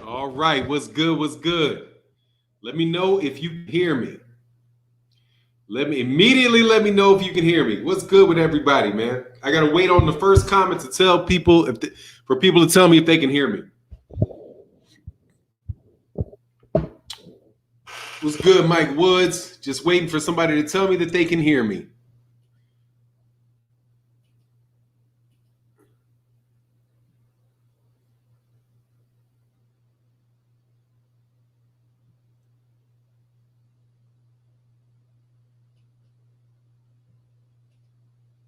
All right, what's good? What's good? Let me know if you can hear me. Let me know if you can hear me. What's good with everybody, man? I gotta wait on the first comment to tell people for people to tell me if they can hear me. What's good, Mike Woods? Just waiting for somebody to tell me that they can hear me.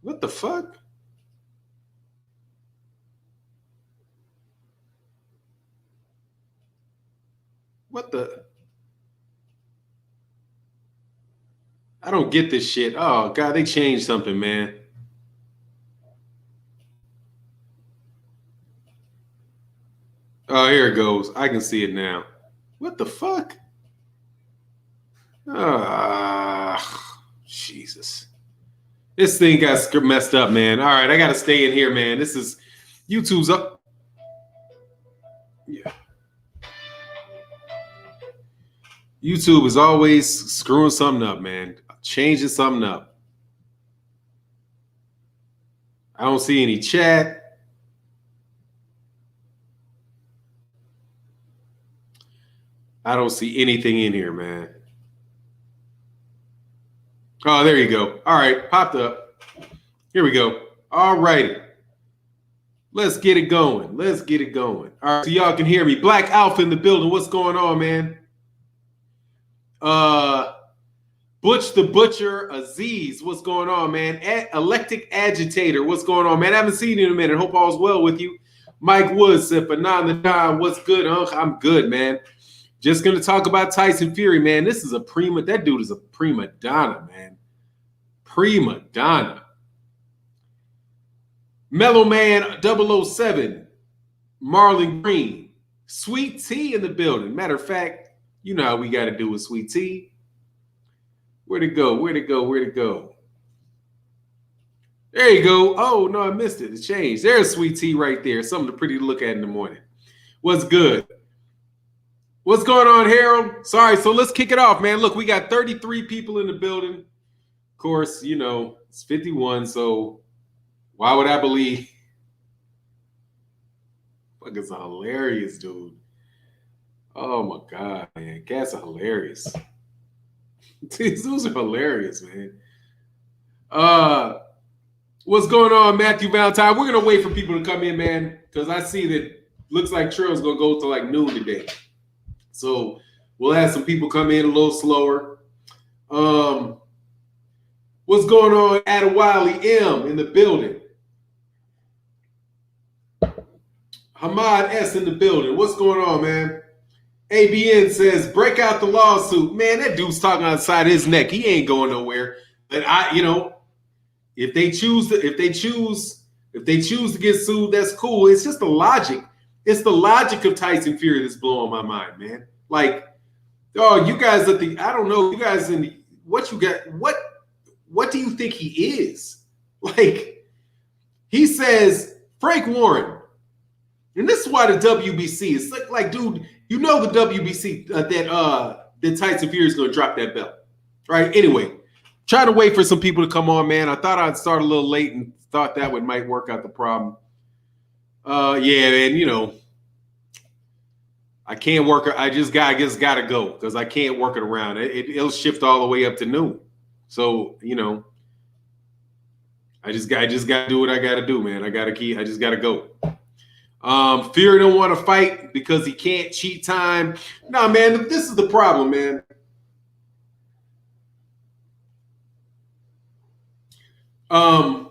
What the fuck? What the? I don't get this shit. Oh god, they changed something, man. Oh, here it goes. I can see it now. What the fuck? Ah, Jesus. This thing got messed up, man. All right, I got to stay in here, man. This is YouTube's up. Yeah. YouTube is always screwing something up, man. Changing something up. I don't see any chat. I don't see anything in here, man. Oh, there you go. All right, popped up. Here we go. All righty. Let's get it going. Let's get it going. All right, so y'all can hear me. Black Alpha in the building. What's going on, man? Butch the Butcher Aziz, what's going on, man? Electric Agitator, what's going on, man? I haven't seen you in a minute. Hope all's well with you. Mike Woods said, Fannon, what's good, Unc? I'm good, man. Just going to talk about Tyson Fury, man. That dude is a prima donna, man. Prima donna. Mellow Man 007, Marlon Green, Sweet Tea in the building. Matter of fact, you know how we got to do with Sweet Tea. Where'd it go? Where'd it go? Where'd it go? There you go. Oh, no, I missed it. It changed. There's Sweet Tea right there. Something pretty to look at in the morning. What's good? What's going on, Harold? Sorry, so let's kick it off, man. Look, we got 33 people in the building. Of course, you know, it's 51, so why would I believe? Fuck, it's hilarious, dude. Oh, my God, man. Cats are hilarious. These dudes are hilarious, man. What's going on, Matthew Valentine? We're gonna wait for people to come in, man, because I see that looks like Trail's gonna go to like noon today. So we'll have some people come in a little slower. What's going on, Adewale M in the building? Hamad S in the building. What's going on, man? ABN says, break out the lawsuit. Man, that dude's talking outside his neck. He ain't going nowhere. But if they choose to get sued, that's cool. It's just the logic. It's the logic of Tyson Fury that's blowing my mind, man. Like, oh, you guys I don't know, you guys what you got, what do you think he is? Like, he says, Frank Warren, and this is why the WBC is like, dude, you know the WBC that Tyson Fury is going to drop that belt, right? Anyway, try to wait for some people to come on, man. I thought I'd start a little late and thought that might work out the problem. Yeah, man, you know, I can't work. I just gotta go because I can't work it around. It'll shift all the way up to noon. So, you know, I just got to do what I got to do, man. I just got to go. Fury don't want to fight because he can't cheat time. Nah, man, this is the problem, man. I'm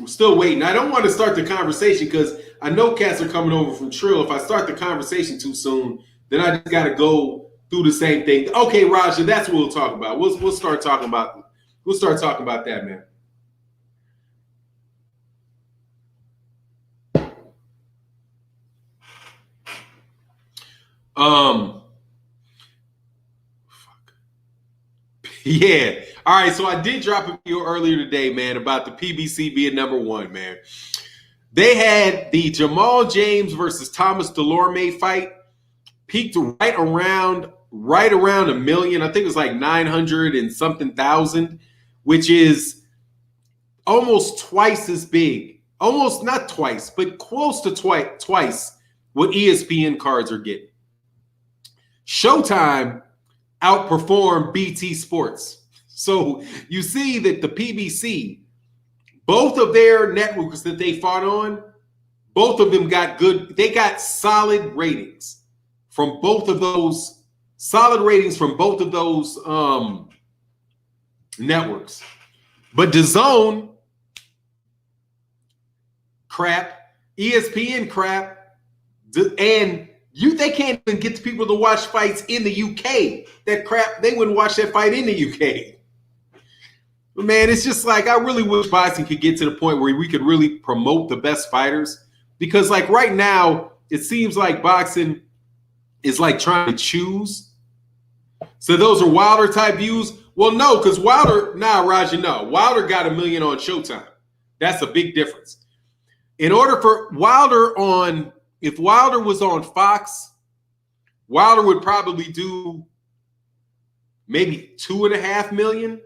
still waiting. I don't want to start the conversation because I know cats are coming over from Trill. If I start the conversation too soon, then I just got to go through the same thing. Okay, Raja, that's what we'll talk about. We'll start talking about. We'll start talking about that, man. Yeah. All right. So I did drop a video earlier today, man, about the PBC being number one, man. They had the Jamal James versus Thomas Delorme fight, peaked right around $1 million. I think it was like 900 and something thousand, which is almost twice as big. Almost not twice, but close to twice what ESPN cards are getting. Showtime outperformed BT Sports. So you see that the PBC, both of their networks that they fought on, both of them got good. They got solid ratings from both of those. Solid ratings from both of those networks. But DAZN, crap. ESPN, crap. And they can't even get the people to watch fights in the UK. That crap, they wouldn't watch that fight in the UK. But man, it's just like, I really wish boxing could get to the point where we could really promote the best fighters. Because like right now, it seems like boxing is like trying to choose. So those are Wilder type views. Well, no, because Wilder, Raja, no. Wilder got $1 million on Showtime. That's a big difference. In order for if Wilder was on Fox, Wilder would probably do maybe $2.5 million,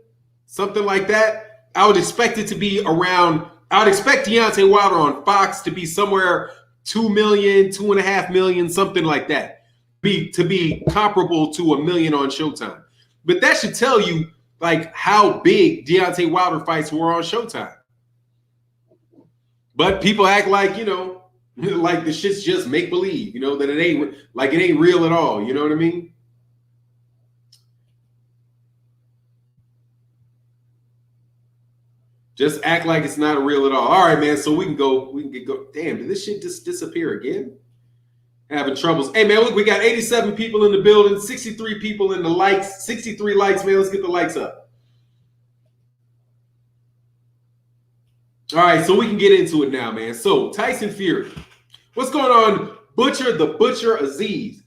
something like that. I would expect it to be around, I would expect Deontay Wilder on Fox to be somewhere 2 million, 2.5 million, something like that. To be comparable to $1 million on Showtime. But that should tell you like how big Deontay Wilder fights were on Showtime. But people act like, like the shit's just make-believe, that it ain't real at all. You know what I mean? Just act like it's not real at all. All right, man. So we can go. Damn, did this shit just disappear again? Having troubles. Hey, man, look, we got 87 people in the building, 63 people in the likes, 63 likes, man. Let's get the likes up. All right, so we can get into it now, man. So, Tyson Fury. What's going on, Butcher Aziz?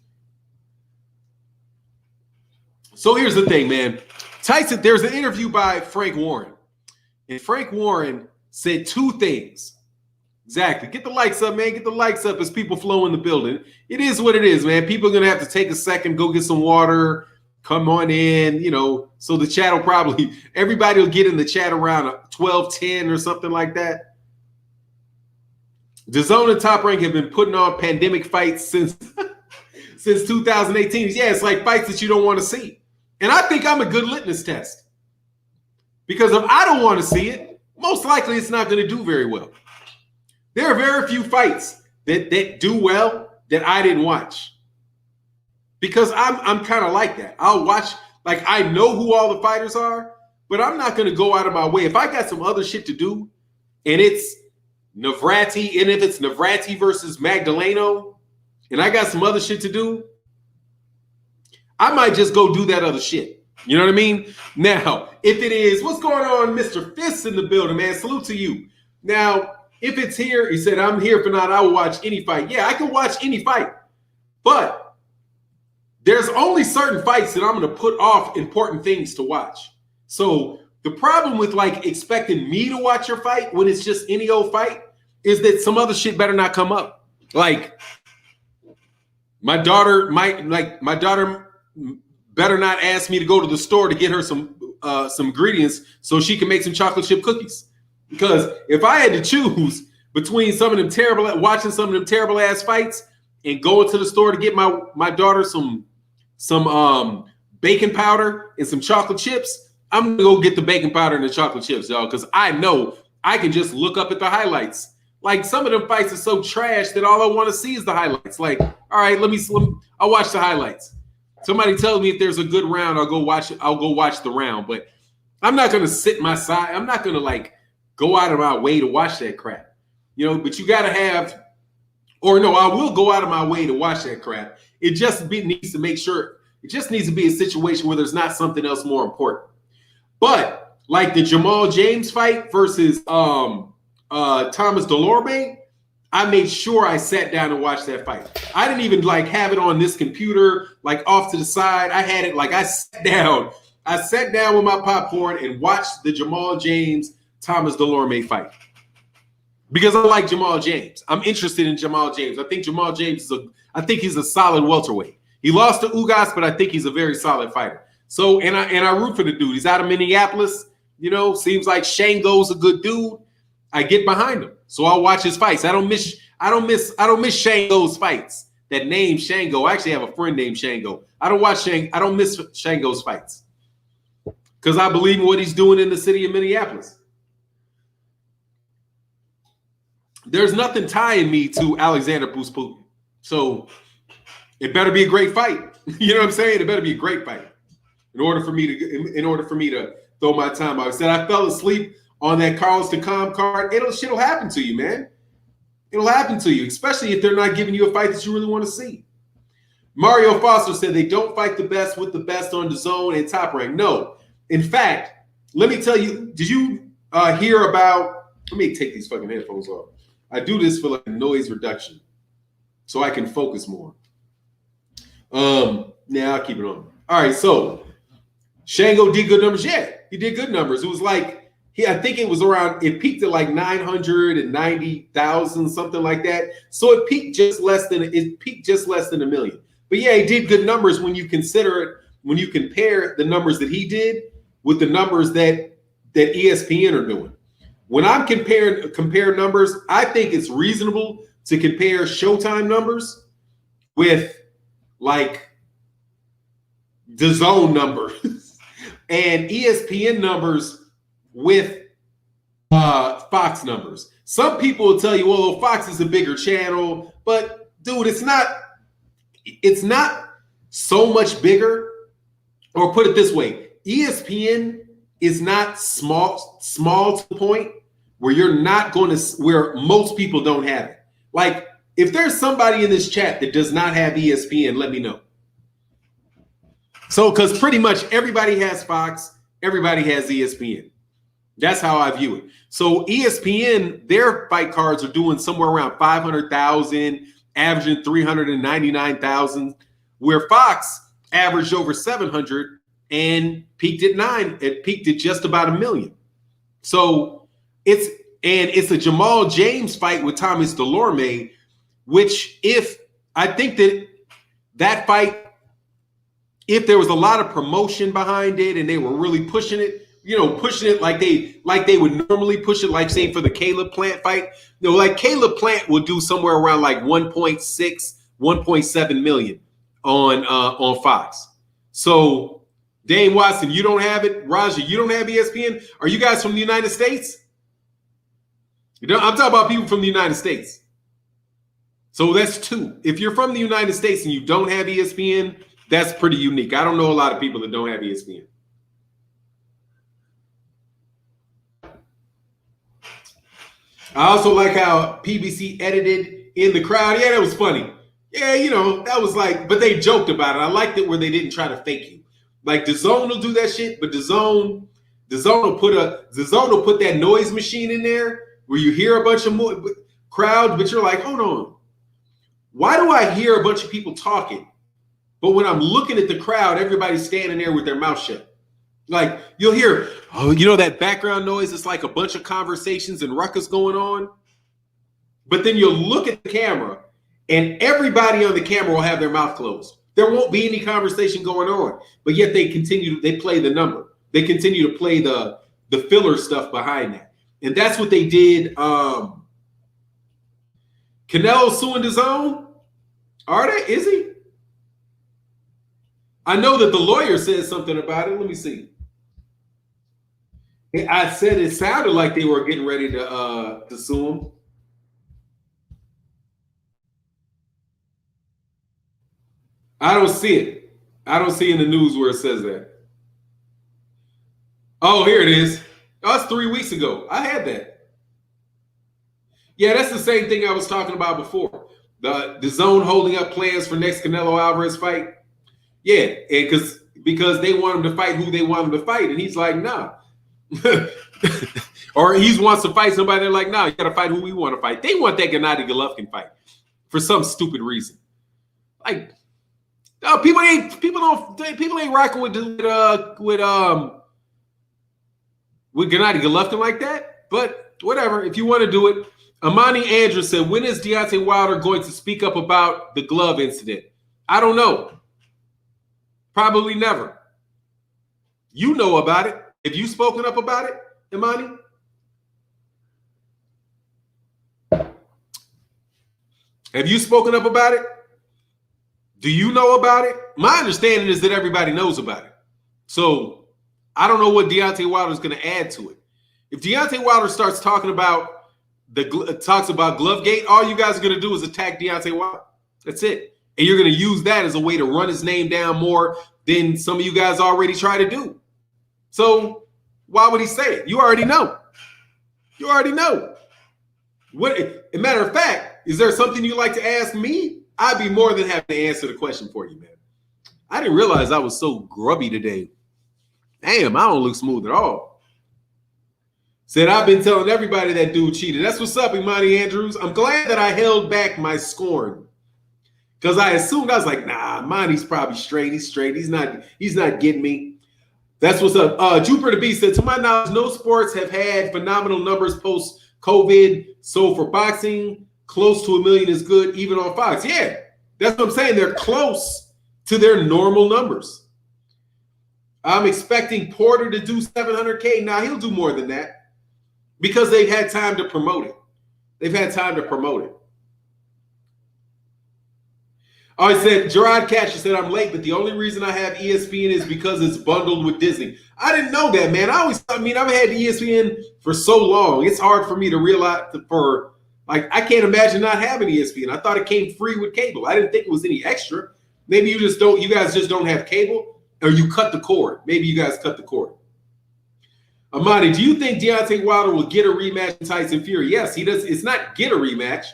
So, here's the thing, man. Tyson, there's an interview by Frank Warren. And Frank Warren said two things. Exactly. Get the likes up, man. Get the likes up as people flow in the building. It is what it is, man. People are going to have to take a second, go get some water, come on in, so the chat will probably, everybody will get in the chat around 12:10 or something like that. DAZN and Top Rank have been putting on pandemic fights since 2018. Yeah, it's like fights that you don't want to see. And I think I'm a good litmus test. Because if I don't want to see it, most likely it's not going to do very well. There are very few fights that do well that I didn't watch. Because I'm kind of like that. I'll watch, like I know who all the fighters are, but I'm not going to go out of my way. If I got some other shit to do and it's Navrati, and if it's Navrati versus Magdaleno, and I got some other shit to do, I might just go do that other shit. You know what I mean? Now, if it is, what's going on, Mr. Fist in the building, man? Salute to you. Now, if it's here, he said, I'm here for not, I will watch any fight. Yeah, I can watch any fight. But there's only certain fights that I'm going to put off important things to watch. So the problem with like expecting me to watch your fight when it's just any old fight is that some other shit better not come up. Like my daughter better not ask me to go to the store to get her some ingredients so she can make some chocolate chip cookies. Because if I had to choose between watching some of them terrible ass fights and going to the store to get my daughter some baking powder and some chocolate chips, I'm gonna go get the baking powder and the chocolate chips, y'all, because I know I can just look up at the highlights. Like some of them fights are so trash that all I want to see is the highlights. Like, all right, I'll watch the highlights. Somebody tells me if there's a good round, I'll go watch the round. But I'm not gonna sit my side. I'm not gonna like go out of my way to watch that crap. But you gotta have, or no, I will go out of my way to watch that crap. It just needs to make sure, it just needs to be a situation where there's not something else more important. But like the Jamal James fight versus Thomas Delorme, I made sure I sat down and watched that fight. I didn't even like have it on this computer, like off to the side. I had it like I sat down with my popcorn and watched the Jamal James Thomas Delorme fight. because I like Jamal James. I'm interested in Jamal James. I think Jamal James I think he's a solid welterweight. He lost to Ugas, but I think he's a very solid fighter. So, and I root for the dude. He's out of Minneapolis. You know, seems like Shango's a good dude. I get behind him, so I'll watch his fights. I don't miss Shango's fights. That name Shango. I actually have a friend named Shango. I don't miss Shango's fights because I believe in what he's doing in the city of Minneapolis. There's nothing tying me to Alexander Bruce Putin, so it better be a great fight. You know what I'm saying? It better be a great fight in order for me to throw my time out. I said I fell asleep on that Carlos Takam card. Shit'll happen to you, man. It'll happen to you, especially if they're not giving you a fight that you really want to see. Mario Foster said they don't fight the best with the best on the zone and Top Rank. No. In fact, let me tell you, did you hear about, let me take these fucking headphones off. I do this for like noise reduction so I can focus more. Yeah, I'll keep it on. All right, so Shango did good numbers. Yeah, he did good numbers. It was like, I think it was around, it peaked at like 990,000, something like that. So it peaked just less than $1 million. But yeah, he did good numbers when you consider it, when you compare the numbers that he did with the numbers that ESPN are doing. When I'm compare numbers, I think it's reasonable to compare Showtime numbers with like the zone numbers and ESPN numbers with Fox numbers. Some people will tell you, well, Fox is a bigger channel, but dude, it's not so much bigger. Or put it this way, ESPN is not small to the point where where most people don't have it. Like, if there's somebody in this chat that does not have ESPN, let me know. So, because pretty much everybody has Fox, everybody has ESPN. That's how I view it. So ESPN, their fight cards are doing somewhere around 500,000, averaging 399,000, where Fox averaged over 700 and peaked at 9. It peaked at just about 1 million. So it's a Jamal James fight with Thomas Delorme, which I think that fight, if there was a lot of promotion behind it and they were really pushing it like they would normally push it, like say for the Caleb Plant fight, like Caleb Plant will do somewhere around like 1.6, 1.7 million on Fox. So Dane Watson, you don't have it. Raja, you don't have ESPN. Are you guys from the United States? I'm talking about people from the United States. So that's 2. If you're from the United States and you don't have ESPN, that's pretty unique. I don't know a lot of people that don't have ESPN. I also like how PBC edited in the crowd. Yeah, that was funny. Yeah, that was like, but they joked about it. I liked it where they didn't try to fake you. Like DAZN will do that shit, but DAZN will put that noise machine in there where you hear a bunch of crowds, but you're like, hold on. Why do I hear a bunch of people talking? But when I'm looking at the crowd, everybody's standing there with their mouth shut. Like you'll hear, that background noise. It's like a bunch of conversations and ruckus going on. But then you'll look at the camera and everybody on the camera will have their mouth closed. There won't be any conversation going on, but yet they play the number. They continue to play the filler stuff behind that. And that's what they did. Canelo suing DAZN? Is he? I know that the lawyer said something about it. Let me see. I said it sounded like they were getting ready to sue him. I don't see it. I don't see in the news where it says that. Oh, here it is. Oh, that's 3 weeks ago. I had that. Yeah, that's the same thing I was talking about before. The DAZN holding up plans for next Canelo Alvarez fight. Yeah, because they want him to fight who they want him to fight, and he's like, nah. Or he wants to fight somebody. They're like, nah, you got to fight who we want to fight. They want that Gennady Golovkin fight for some stupid reason. Like, people ain't rocking with Gennady Golovkin like that. But whatever, if you want to do it. Amani Andrews said, when is Deontay Wilder going to speak up about the glove incident? I don't know. Probably never. You know about it. Have you spoken up about it, Imani? Have you spoken up about it? Do you know about it? My understanding is that everybody knows about it. So I don't know what Deontay Wilder is going to add to it. If Deontay Wilder starts talking about Glovegate, all you guys are going to do is attack Deontay Wilder. That's it. And you're going to use that as a way to run his name down more than some of you guys already try to do. So why would he say it? You already know. You already know. What? As a matter of fact, is there something you'd like to ask me? I'd be more than happy to answer the question for you, man. I didn't realize I was so grubby today. Damn, I don't look smooth at all. Said, I've been telling everybody that dude cheated. That's what's up, Imani Andrews. I'm glad that I held back my scorn. Because I assumed, I was like, nah, Imani's probably straight. He's straight. He's not getting me. That's what's up. Jupiter the Beast said, to my knowledge, no sports have had phenomenal numbers post-COVID. So for boxing, close to 1 million is good, even on Fox. Yeah, that's what I'm saying. They're close to their normal numbers. I'm expecting Porter to do 700K. Now, he'll do more than that because they've had time to promote it. They've had time to promote it. Oh, I said, Gerard Catcher said, I'm late, but the only reason I have ESPN is because it's bundled with Disney. I didn't know that, man. I've had ESPN for so long. It's hard for me to realize I can't imagine not having ESPN. I thought it came free with cable. I didn't think it was any extra. Maybe you guys just don't have cable, or you cut the cord. Maybe you guys cut the cord. Amani, do you think Deontay Wilder will get a rematch with Tyson Fury? Yes, he does. It's not get a rematch.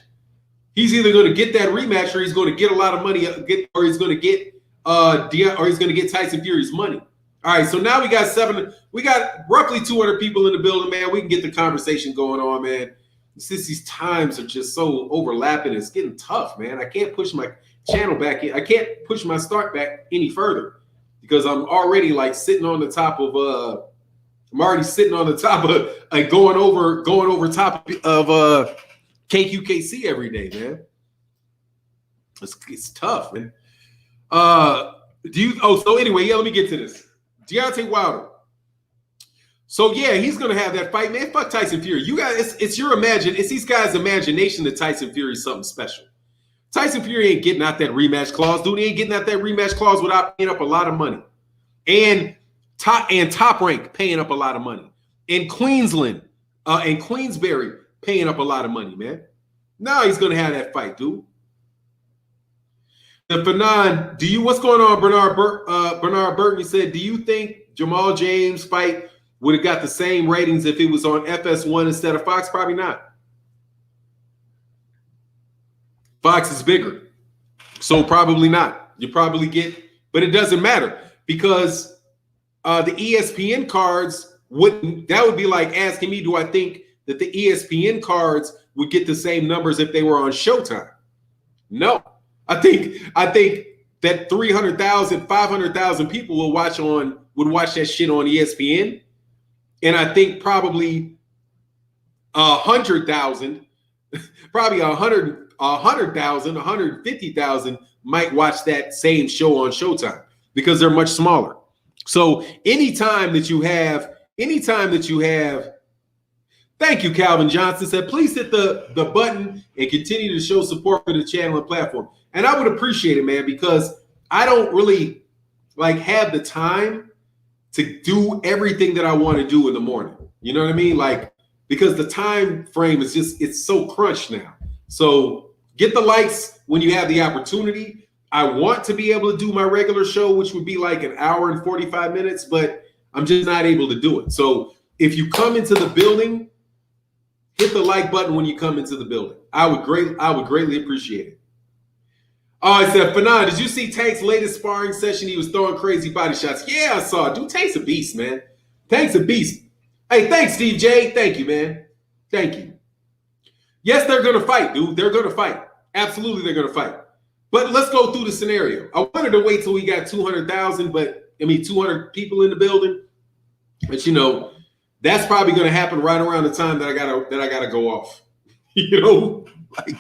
He's either going to get that rematch, or he's going to get a lot of money, or he's going to get Tyson Fury's money. All right, so now we got roughly 200 people in the building, man. We can get the conversation going on, man. Since these times are just so overlapping, it's getting tough, man. I can't push my channel back in. I can't push my start back any further because I'm already sitting on the top of going over top of KQKC every day, man. It's tough, man. So anyway, let me get to this. Deontay Wilder. So yeah, he's gonna have that fight, man. Fuck Tyson Fury. You guys, it's these guys' imagination that Tyson Fury is something special. Tyson Fury ain't getting out that rematch clause, dude. He ain't getting out that rematch clause without paying up a lot of money. And Top Rank paying up a lot of money. And Queensland and Queensberry paying up a lot of money, man. Now he's gonna have that fight, dude. And Fannon, what's going on, Bernard Burton? He said, do you think Jamal James fight would have got the same ratings if it was on FS1 instead of Fox? Probably not. Fox is bigger. So probably not. You probably but it doesn't matter because the ESPN cards that would be like asking me, do I think that the ESPN cards would get the same numbers if they were on Showtime? No. I think that 300,000, 500,000 people would watch that shit on ESPN. And I think probably 100,000, probably 100,000, 150,000 might watch that same show on Showtime because they're much smaller. So anytime that you have, thank you, Calvin Johnson said, please hit the button and continue to show support for the channel and platform. And I would appreciate it, man, because I don't really have the time to do everything that I want to do in the morning. You know what I mean? Because the time frame is it's so crunched now. So get the likes when you have the opportunity. I want to be able to do my regular show, which would be an hour and 45 minutes, but I'm just not able to do it. So if you come into the building, hit the like button when you come into the building. I would greatly appreciate it. Oh, I said, Fannon, did you see Tank's latest sparring session? He was throwing crazy body shots. Yeah, I saw it. Dude, Tank's a beast, man. Tank's a beast. Hey, thanks, Steve J. Thank you, man. Thank you. Yes, they're going to fight, dude. They're going to fight. Absolutely, they're going to fight. But let's go through the scenario. I wanted to wait till we got 200,000, 200 people in the building. But, that's probably going to happen right around the time that I gotta go off. You know, like,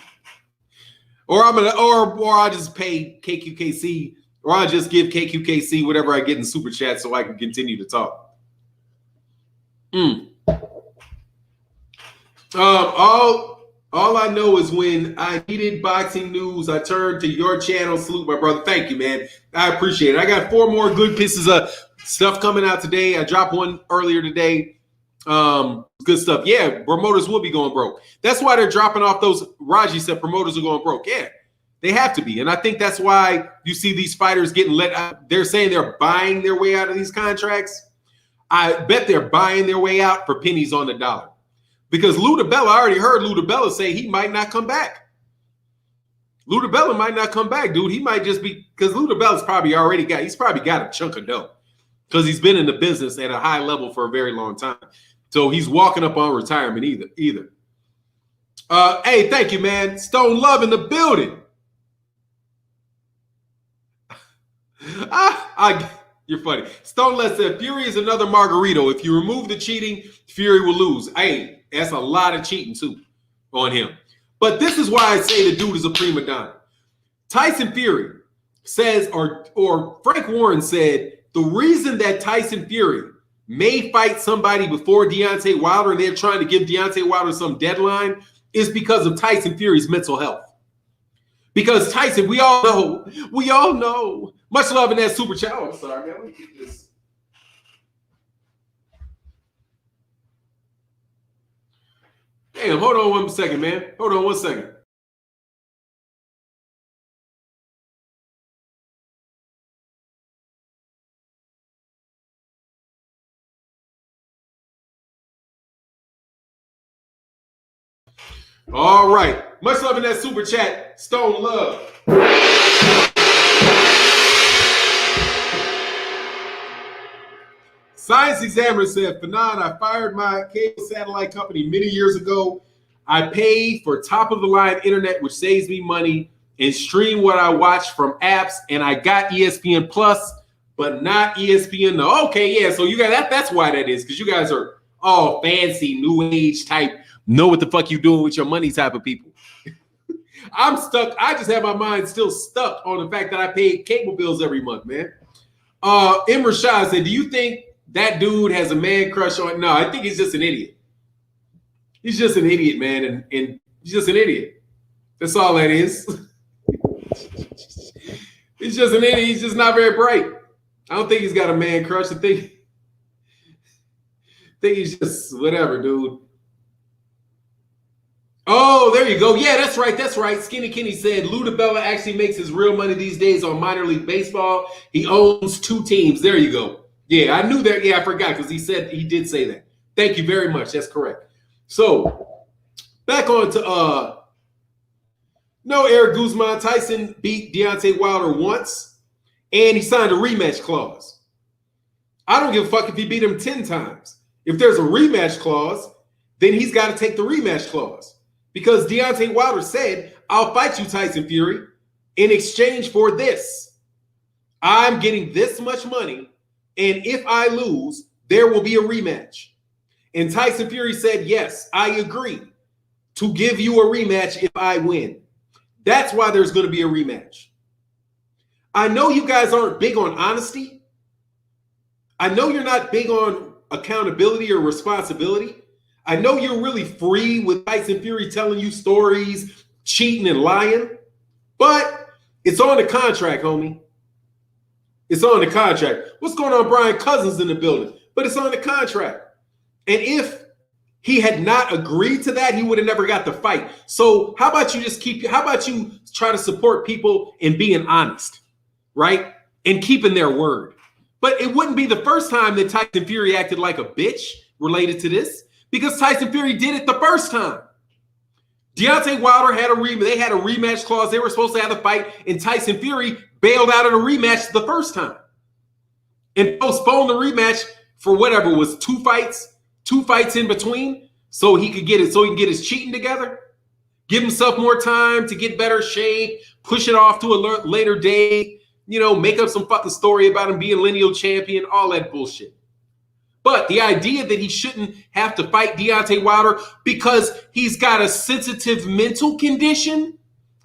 or I'll just pay KQKC, or I'll just give KQKC whatever I get in super chat so I can continue to talk. All I know is when I needed boxing news, I turned to your channel. Salute, my brother. Thank you, man. I appreciate it. I got 4 more good pieces of stuff coming out today. I dropped one earlier today. Good stuff. Yeah, promoters will be going broke. That's why they're dropping off those. Raji said promoters are going broke. Yeah, they have to be. And I think that's why you see these fighters getting let out. They're saying they're buying their way out of these contracts. I bet they're buying their way out for pennies on the dollar. Because Ludabella, I already heard Ludabella say he might not come back. Ludabella might not come back, dude. He might just be, because Ludabella's he's probably got a chunk of dough. Because he's been in the business at a high level for a very long time. So he's walking up on retirement either. Hey, thank you, man. Stone Love in the building. You're funny. Stone Love said, Fury is another Margarito. If you remove the cheating, Fury will lose. Hey, that's a lot of cheating, too, on him. But this is why I say the dude is a prima donna. Tyson Fury says, or Frank Warren said, the reason that Tyson Fury may fight somebody before Deontay Wilder and they're trying to give Deontay Wilder some deadline is because of Tyson Fury's mental health. Because Tyson, we all know. Much love in that super chat. Oh, I'm sorry, man. Let me get this. Damn, hold on 1 second, man. Hold on 1 second. All right. Much love in that super chat. Stone Love. Science Examiner said, Fannon, I fired my cable satellite company many years ago. I pay for top-of-the-line internet, which saves me money, and stream what I watch from apps, and I got ESPN Plus, but not ESPN. No. Okay, yeah, so you got that. That's why that is, because you guys are all fancy, new age type, know what the fuck you doing with your money type of people. I'm stuck. I just have my mind still stuck on the fact that I paid cable bills every month, man. Imran Shah said, do you think that dude has a man crush on? No, I think he's just an idiot. He's just an idiot, man, and he's just an idiot. That's all that is. He's just an idiot. He's just not very bright. I don't think he's got a man crush. I think he's just whatever, dude. Oh, there you go. Yeah, that's right. That's right. Skinny Kenny said Ludabella actually makes his real money these days on minor league baseball. He owns 2 teams. There you go. Yeah, I knew that. Yeah, I forgot because he did say that. Thank you very much. That's correct. So back on to no, Eric Guzman. Tyson beat Deontay Wilder once, and he signed a rematch clause. I don't give a fuck if he beat him 10 times. If there's a rematch clause, then he's got to take the rematch clause. Because Deontay Wilder said, I'll fight you, Tyson Fury, in exchange for this. I'm getting this much money, and if I lose, there will be a rematch. And Tyson Fury said, yes, I agree to give you a rematch if I win. That's why there's going to be a rematch. I know you guys aren't big on honesty. I know you're not big on accountability or responsibility. I know you're really free with Tyson Fury telling you stories, cheating and lying, but it's on the contract, homie. It's on the contract. What's going on, Brian Cousins in the building? But it's on the contract. And if he had not agreed to that, he would have never got the fight. So how about you try to support people in being honest, right? And keeping their word. But it wouldn't be the first time that Tyson Fury acted like a bitch related to this. Because Tyson Fury did it the first time. Deontay Wilder had they had a rematch clause. They were supposed to have a fight, and Tyson Fury bailed out of the rematch the first time. And postponed the rematch for whatever was 2 fights in between, so he can get his cheating together, give himself more time to get better shape, push it off to a later date, make up some fucking story about him being lineal champion, all that bullshit. But the idea that he shouldn't have to fight Deontay Wilder because he's got a sensitive mental condition.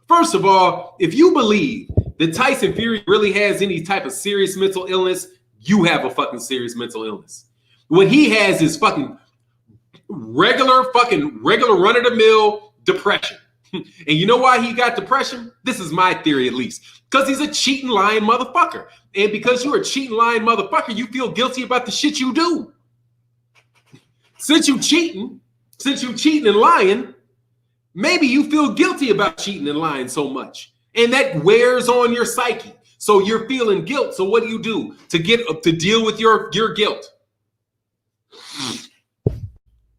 First of all, if you believe that Tyson Fury really has any type of serious mental illness, you have a fucking serious mental illness. What he has is fucking regular run-of-the-mill depression. And you know why he got depression? This is my theory, at least. Because he's a cheating, lying motherfucker. And because you're a cheating, lying motherfucker, you feel guilty about the shit you do. Since you cheating and lying, maybe you feel guilty about cheating and lying so much. And that wears on your psyche. So you're feeling guilt. So what do to deal with your guilt?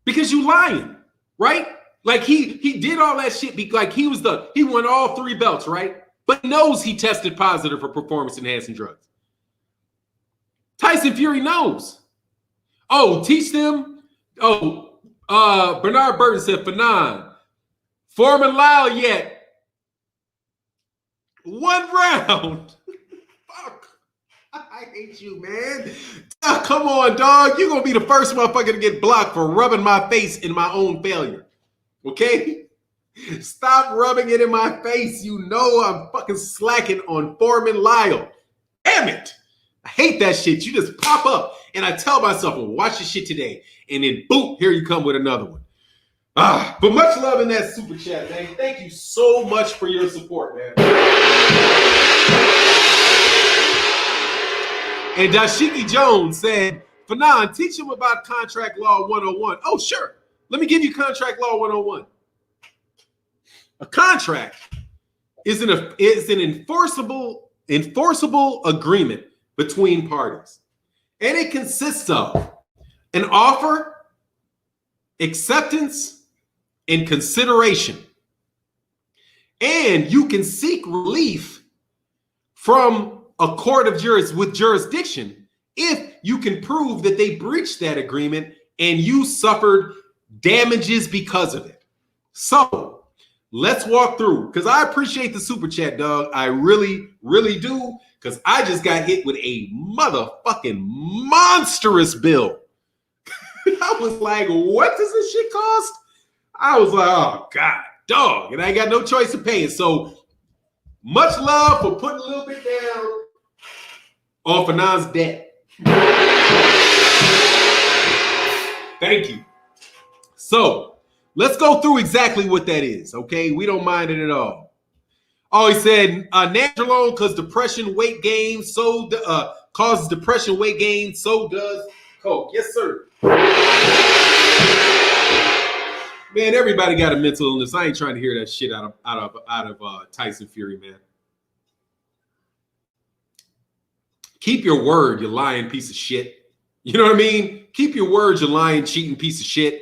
Because you lying, right? Like he did all that shit. Like he won all 3 belts, right? But he knows he tested positive for performance-enhancing drugs. Tyson Fury knows. Oh, teach them. Oh, Bernard Burton said, Fannon, Foreman Lyle yet. 1 round. Fuck. I hate you, man. Come on, dog. You're going to be the first motherfucker to get blocked for rubbing my face in my own failure. Okay? Stop rubbing it in my face. You know I'm fucking slacking on Foreman Lyle. Damn it. I hate that shit. You just pop up and I tell myself, well, watch this shit today. And then boom, here you come with another one. But much love in that super chat, man. Thank you so much for your support, man. And Dashiki Jones said, Fannon, teach him about contract law 101. Oh, sure. Let me give you contract law 101. A contract is an enforceable agreement between parties. And it consists of an offer, acceptance, and consideration. And you can seek relief from a court of jurisdiction if you can prove that they breached that agreement and you suffered damages because of it. So let's walk through, because I appreciate the super chat, dog. I really, really do, because I just got hit with a motherfucking monstrous bill. I was like, what does this shit cost? I was like, oh, God, dog. And I got no choice to pay it. So much love for putting a little bit down on Fannon's debt. Thank you. So let's go through exactly what that is, okay? We don't mind it at all. Oh, he said, Nandrolone because depression, weight gain, causes depression, weight gain, so does coke. Yes, sir. Man, everybody got a mental illness. I ain't trying to hear that shit out of Tyson Fury, man. Keep your word, you lying piece of shit. You know what I mean? Keep your word, you lying, cheating piece of shit.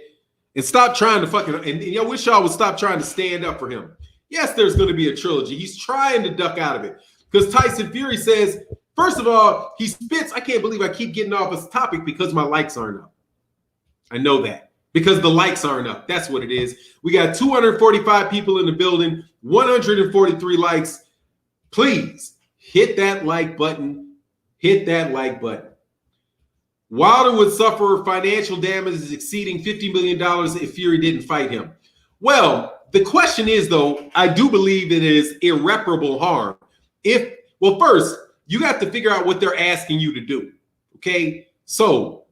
And stop trying to fucking, and I wish y'all would stop trying to stand up for him. Yes, there's going to be a trilogy. He's trying to duck out of it. Because Tyson Fury says, first of all, he spits. I can't believe I keep getting off this topic because my likes aren't up. I know that. Because the likes aren't up. That's what it is. We got 245 people in the building, 143 likes. Please hit that like button. Hit that like button. Wilder would suffer financial damages exceeding $50 million if Fury didn't fight him. Well, the question is, though, I do believe it is irreparable harm. First, you have to figure out what they're asking you to do. Okay? So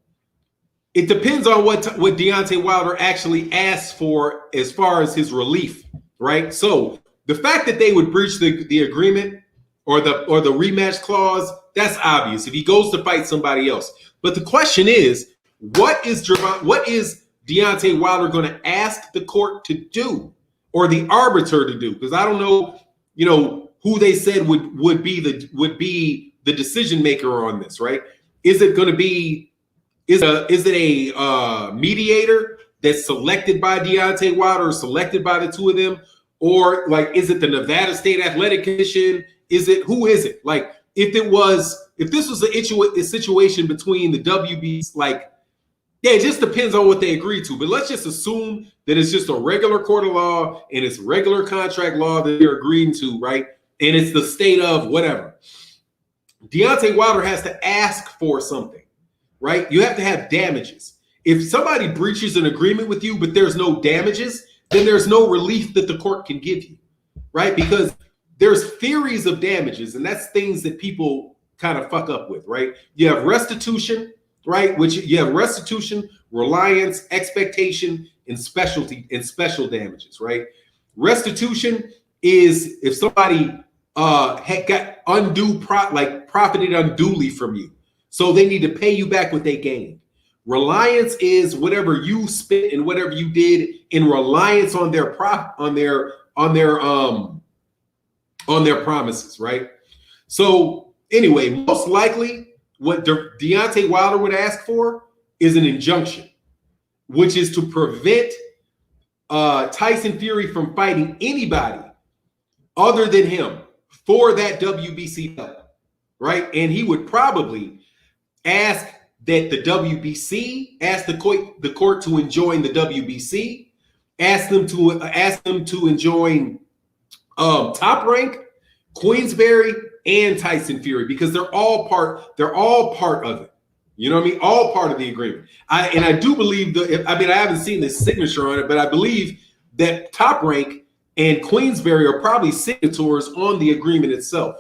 it depends on what Deontay Wilder actually asks for as far as his relief, right? So the fact that they would breach the agreement or the rematch clause, that's obvious if he goes to fight somebody else. But the question is, what is Deontay Wilder going to ask the court to do or the arbiter to do? Because I don't know, who they said would be the decision maker on this, right? Is it going to be Is it a mediator that's selected by Deontay Wilder or selected by the two of them? Or like, is it the Nevada State Athletic Commission? Who is it? Like, if this was a situation between the WBs, like, yeah, it just depends on what they agree to. But let's just assume that it's just a regular court of law and it's regular contract law that they're agreeing to, right? And it's the state of whatever. Deontay Wilder has to ask for something. right? You have to have damages. If somebody breaches an agreement with you, but there's no damages, then there's no relief that the court can give you, right? Because there's theories of damages, and that's things that people kind of fuck up with, right? You have restitution, right? Which you have restitution, reliance, expectation, and special damages, right? Restitution is if somebody had got profited unduly from you, so they need to pay you back what they gained. Reliance is whatever you spent and whatever you did in reliance on their promises, right? So anyway, most likely what Deontay Wilder would ask for is an injunction, which is to prevent Tyson Fury from fighting anybody other than him for that WBC belt, right? And he would probably ask that the WBC ask the court to enjoin the WBC, ask them to enjoin Top Rank, Queensberry, and Tyson Fury, because they're all part of it. You know what I mean? All part of the agreement. I do believe I haven't seen the signature on it, but I believe that Top Rank and Queensberry are probably signatories on the agreement itself.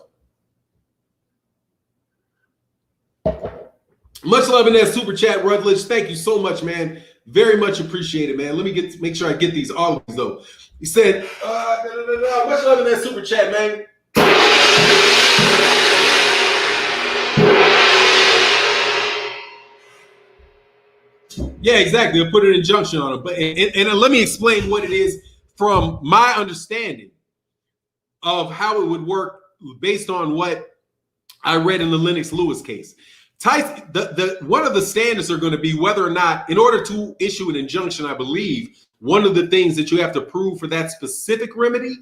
Much love in that super chat, Rutledge. Thank you so much, man. Very much appreciated, man. Let me make sure I get these all of these though. He said, much love in that super chat, man. Yeah, exactly. I'll put an injunction on it. But and let me explain what it is from my understanding of how it would work based on what I read in the Lennox Lewis case. Tyson, one of the standards are going to be whether or not, in order to issue an injunction, I believe one of the things that you have to prove for that specific remedy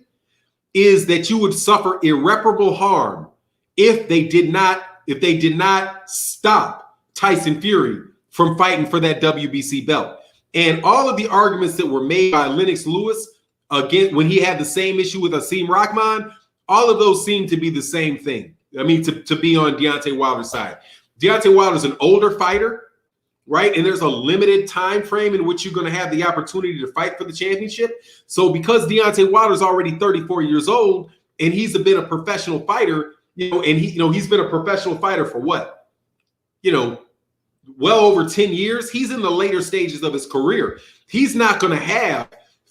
is that you would suffer irreparable harm if they did not stop Tyson Fury from fighting for that WBC belt. And all of the arguments that were made by Lennox Lewis again when he had the same issue with Asim Rahman, all of those seem to be the same thing. I mean, to be on Deontay Wilder's side. Deontay Wilder's an older fighter, right? And there's a limited time frame in which you're going to have the opportunity to fight for the championship. So because Deontay Wilder's already 34 years old and he's been a professional fighter, and he's been a professional fighter for what? Well over 10 years. He's in the later stages of his career. He's not going to have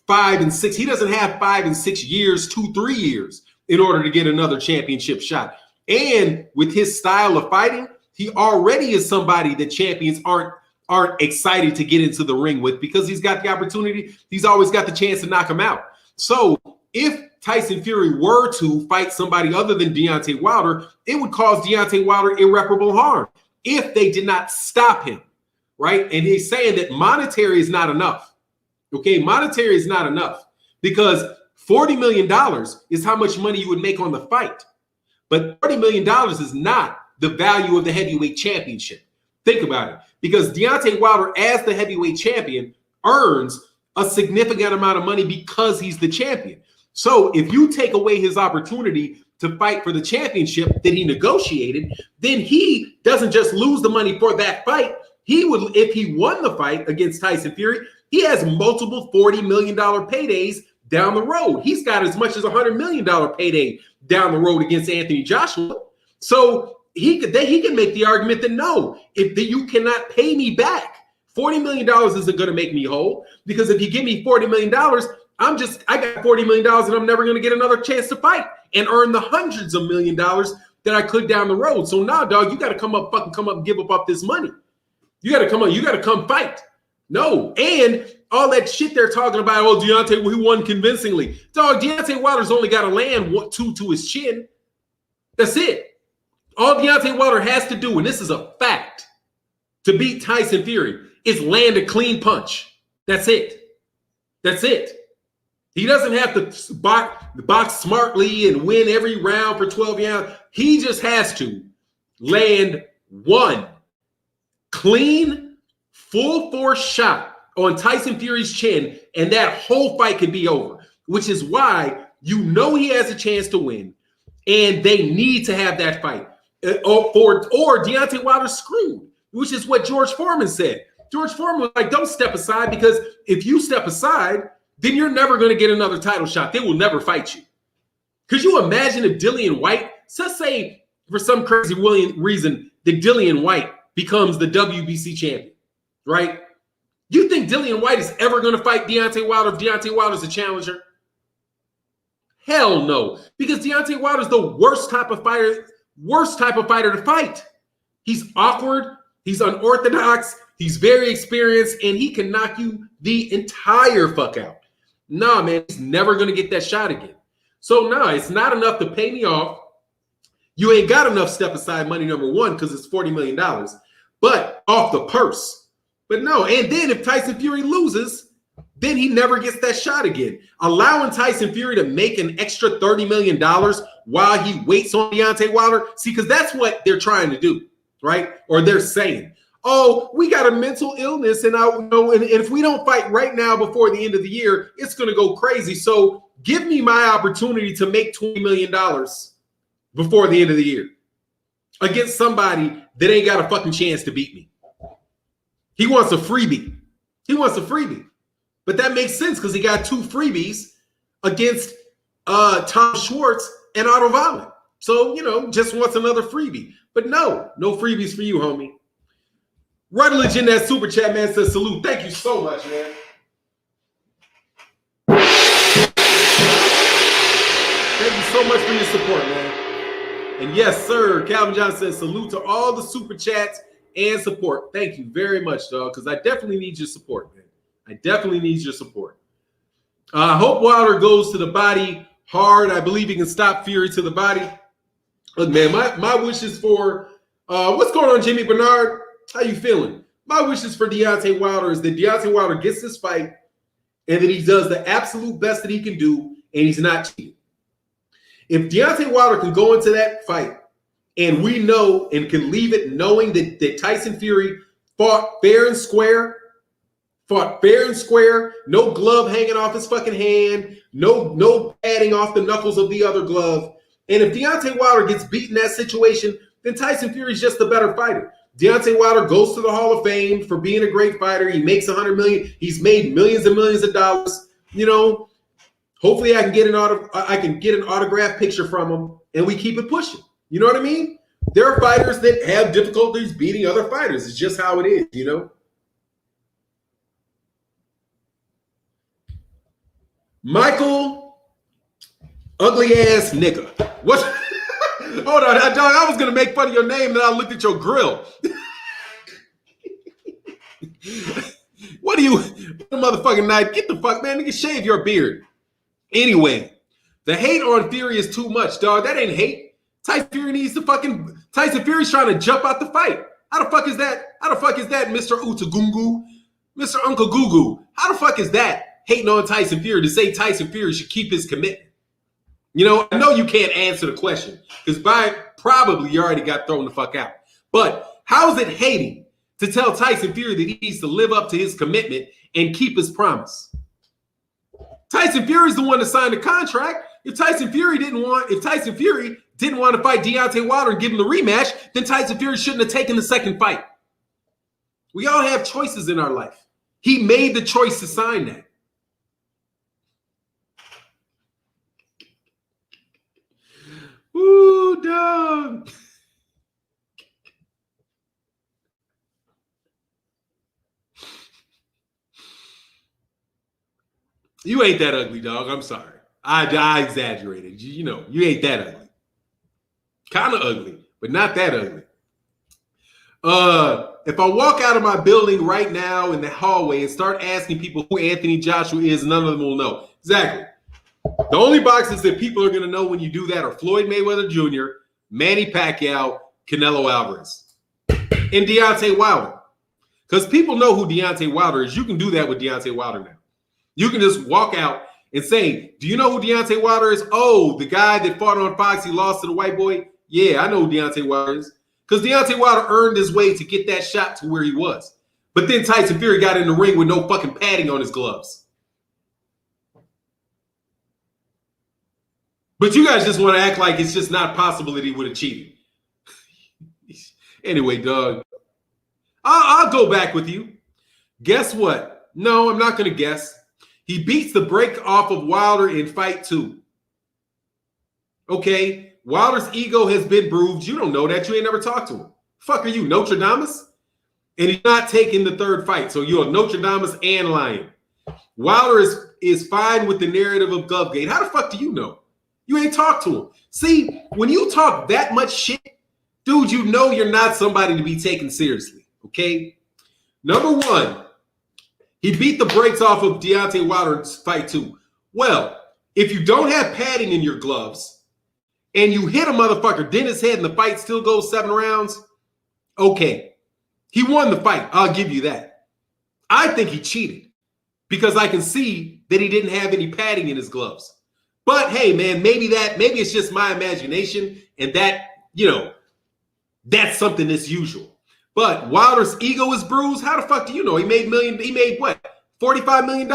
5 and 6. He doesn't have 5 and 6 years, 2-3 years in order to get another championship shot. And with his style of fighting, he already is somebody that champions aren't excited to get into the ring with, because he's got the opportunity. He's always got the chance to knock him out. So if Tyson Fury were to fight somebody other than Deontay Wilder, it would cause Deontay Wilder irreparable harm if they did not stop him, right? And he's saying that monetary is not enough. Okay, monetary is not enough because $40 million is how much money you would make on the fight. But $40 million is not the value of the heavyweight championship. Think about it. Because Deontay Wilder, as the heavyweight champion, earns a significant amount of money because he's the champion. So if you take away his opportunity to fight for the championship that he negotiated, then he doesn't just lose the money for that fight. He would, if he won the fight against Tyson Fury, he has multiple $40 million paydays down the road. He's got as much as $100 million payday down the road against Anthony Joshua. So he can make the argument that no, you cannot pay me back. $40 million isn't going to make me whole, because if you give me $40 million, I got $40 million and I'm never going to get another chance to fight and earn the hundreds of $1 million that I could down the road. So now, dog, you got to come up and give up this money. You got to come fight. No, and all that shit they're talking about, oh, Diante, he won convincingly. Dog, Deontay Wilder's only got to land 2 to his chin. That's it. All Deontay Wilder has to do, and this is a fact, to beat Tyson Fury is land a clean punch. That's it. That's it. He doesn't have to box smartly and win every round for 12 rounds. He just has to land one clean, full force shot on Tyson Fury's chin, and that whole fight could be over, which is why he has a chance to win, and they need to have that fight. Or Deontay Wilder's screwed. which is what George Foreman said. George Foreman was like, don't step aside, because if you step aside, then you're never going to get another title shot. They will never fight you. Could you imagine if Dillian White, let's say for some crazy reason that Dillian White becomes the WBC champion, right? You think Dillian White is ever going to fight Deontay Wilder if Deontay Wilder's a challenger? Hell no, because Deontay Wilder's the worst type of fighter to fight. He's awkward, he's unorthodox, he's very experienced, and he can knock you the entire fuck out. Nah, man, he's never going to get that shot again. So, nah, it's not enough to pay me off. You ain't got enough step aside money, number one, because it's $40 million, but off the purse. But no, and then if Tyson Fury loses, then he never gets that shot again. Allowing Tyson Fury to make an extra $30 million while he waits on Deontay Wilder, see, because that's what they're trying to do, right? Or they're saying, oh, we got a mental illness, and and if we don't fight right now before the end of the year, it's going to go crazy. So give me my opportunity to make $20 million before the end of the year against somebody that ain't got a fucking chance to beat me. He wants a freebie. But that makes sense because he got two freebies against Tom Schwartz and Otto Wallen. So, just wants another freebie. But no freebies for you, homie. Rutledge in that super chat, man, says salute. Thank you so much, man. Thank you so much for your support, man. And yes, sir, Calvin John says salute to all the super chats and support. Thank you very much, dog, because I definitely need your support, man. I definitely need your support. I hope Wilder goes to the body hard. I believe he can stop Fury to the body. Look, man, my wishes for what's going on, Jimmy Bernard? How you feeling? My wishes for Deontay Wilder is that Deontay Wilder gets this fight and that he does the absolute best that he can do and he's not cheating. If Deontay Wilder can go into that fight and we know and can leave it knowing that Tyson Fury fought fair and square, no glove hanging off his fucking hand, no padding off the knuckles of the other glove. And if Deontay Wilder gets beat in that situation, then Tyson Fury's just the better fighter. Deontay Wilder goes to the Hall of Fame for being a great fighter. He makes $100 million. He's made millions and millions of dollars. Hopefully I can get an autograph picture from him and we keep it pushing. You know what I mean? There are fighters that have difficulties beating other fighters. It's just how it is, Michael, ugly ass nigga. What? Hold on, dog. I was gonna make fun of your name, then I looked at your grill. What are you, motherfucking night? Get the fuck, man. Nigga, shave your beard. Anyway, the hate on Fury is too much, dog. That ain't hate. Tyson Fury's trying to jump out the fight. How the fuck is that? Mr. Utagungu? Mr. Uncle Gugu? How the fuck is that? Hating on Tyson Fury to say Tyson Fury should keep his commitment. I know you can't answer the question because probably you already got thrown the fuck out. But how is it hating to tell Tyson Fury that he needs to live up to his commitment and keep his promise? Tyson Fury's the one that signed the contract. If Tyson Fury didn't want to fight Deontay Wilder and give him the rematch, then Tyson Fury shouldn't have taken the second fight. We all have choices in our life. He made the choice to sign that. Ooh, dog. You ain't that ugly, dog. I'm sorry. I exaggerated. You ain't that ugly. Kind of ugly, but not that ugly. If I walk out of my building right now in the hallway and start asking people who Anthony Joshua is, none of them will know. Exactly. The only boxes that people are going to know when you do that are Floyd Mayweather Jr., Manny Pacquiao, Canelo Alvarez, and Deontay Wilder. Because people know who Deontay Wilder is. You can do that with Deontay Wilder now. You can just walk out and say, do you know who Deontay Wilder is? Oh, the guy that fought on Fox, he lost to the white boy? Yeah, I know who Deontay Wilder is. Because Deontay Wilder earned his way to get that shot to where he was. But then Tyson Fury got in the ring with no fucking padding on his gloves. But you guys just want to act like it's just not possible that he would have cheated. Anyway, dog. I'll go back with you. Guess what? No, I'm not going to guess. He beats the break off of Wilder in fight 2. Okay, Wilder's ego has been bruised. You don't know that. You ain't never talked to him. Fuck are you, Notre Damus? And he's not taking the 3rd fight. So you're Notre Damus and lying. Wilder is fine with the narrative of Glovegate. How the fuck do you know? You ain't talked to him. See, when you talk that much shit, dude, you know you're not somebody to be taken seriously, okay? Number 1, he beat the brakes off of Deontay Wilder in fight 2. Well, if you don't have padding in your gloves and you hit a motherfucker, then his head and the fight still goes 7 rounds, okay. He won the fight. I'll give you that. I think he cheated because I can see that he didn't have any padding in his gloves. But hey, man, maybe it's just my imagination and that, that's something that's usual. But Wilder's ego is bruised. How the fuck do you know? He made what? $45 million?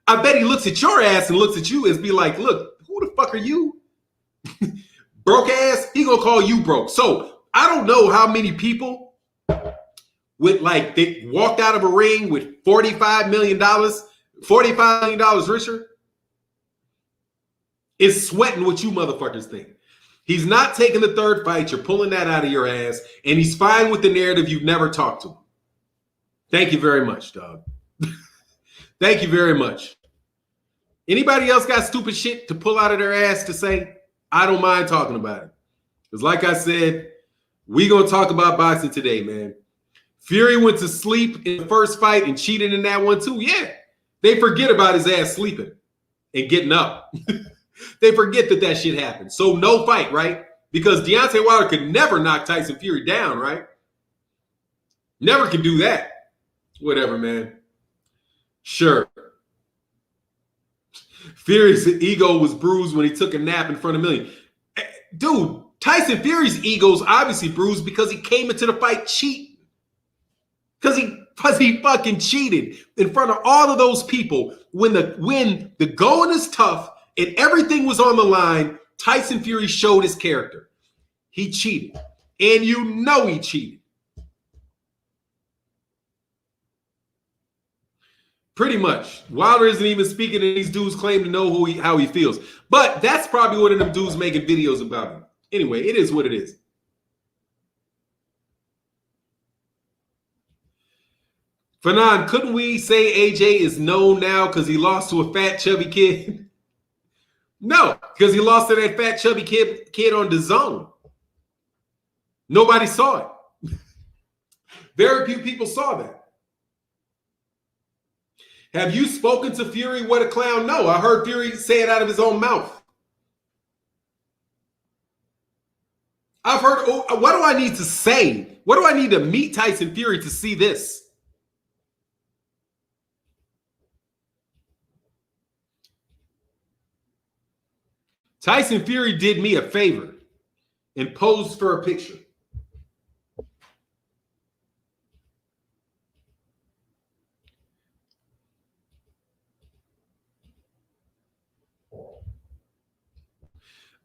I bet he looks at your ass and looks at you and be like, look, who the fuck are you? Broke ass? He gonna call you broke. So I don't know how many people they walked out of a ring with $45 million richer is sweating what you motherfuckers think. He's not taking the 3rd fight. You're pulling that out of your ass. And he's fine with the narrative. You've never talked to him. Thank you very much, dog. Thank you very much. Anybody else got stupid shit to pull out of their ass to say? I don't mind talking about it. Because like I said, we're going to talk about boxing today, man. Fury went to sleep in the 1st fight and cheated in that one too. Yeah. They forget about his ass sleeping and getting up. They forget that shit happened. So no fight, right? Because Deontay Wilder could never knock Tyson Fury down, right? Never can do that. Whatever, man. Sure. Fury's ego was bruised when he took a nap in front of millions. Dude, Tyson Fury's ego is obviously bruised because he came into the fight cheating. Because he fucking cheated in front of all of those people. When the going is tough and everything was on the line, Tyson Fury showed his character. He cheated. And you know he cheated. Pretty much. Wilder isn't even speaking, and these dudes claim to know how he feels. But that's probably one of them dudes making videos about him. Anyway, it is what it is. Fannon, couldn't we say AJ is known now because he lost to a fat, chubby kid? No, because he lost to that fat, chubby kid on DAZN. Nobody saw it. Very few people saw that. Have you spoken to Fury? What a clown. No, I heard Fury say it out of his own mouth. I've heard, what do I need to say? What do I need to meet Tyson Fury to see this? Tyson Fury did me a favor and posed for a picture.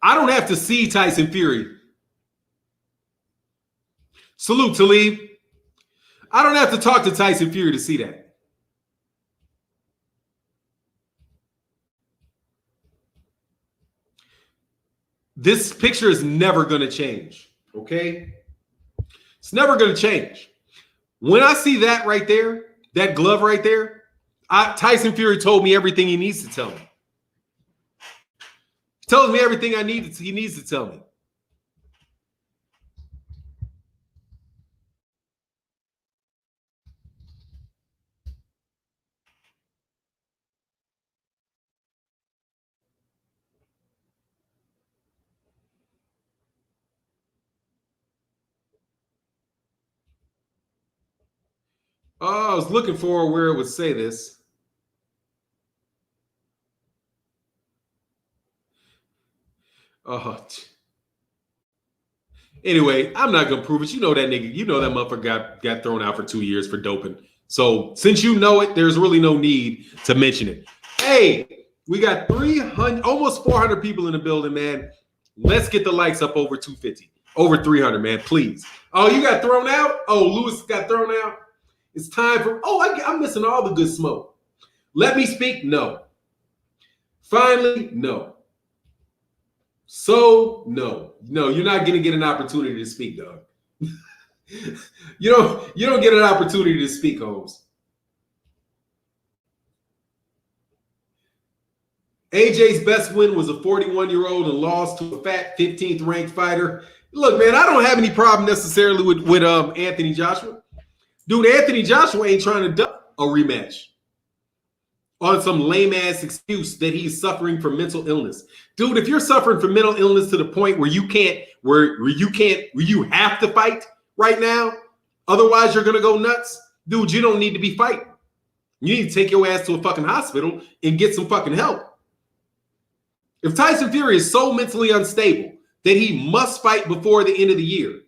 I don't have to see Tyson Fury. Salute, Talib. I don't have to talk to Tyson Fury to see that. This picture is never going to change, okay? It's never going to change. When I see that right there, that glove right there, Tyson Fury told me everything he needs to tell me. He tells me everything he needs to tell me. Oh, I was looking for where it would say this. Anyway, I'm not going to prove it. You know that nigga. You know that motherfucker got thrown out for 2 years for doping. So since you know it, there's really no need to mention it. Hey, we got 300, almost 400 people in the building, man. Let's get the likes up over 250. Over 300, man, please. Oh, you got thrown out? Oh, Lewis got thrown out? It's time for, I'm missing all the good smoke. Let me speak? No. Finally, no. So, no. No, you're not going to get an opportunity to speak, dog. You don't get an opportunity to speak, Holmes. AJ's best win was a 41-year-old and lost to a fat 15th ranked fighter. Look, man, I don't have any problem necessarily with Anthony Joshua. Dude, Anthony Joshua ain't trying to duck a rematch on some lame-ass excuse that he's suffering from mental illness. Dude, if you're suffering from mental illness to the point where you have to fight right now, otherwise you're going to go nuts, dude, you don't need to be fighting. You need to take your ass to a fucking hospital and get some fucking help. If Tyson Fury is so mentally unstable that he must fight before the end of the year,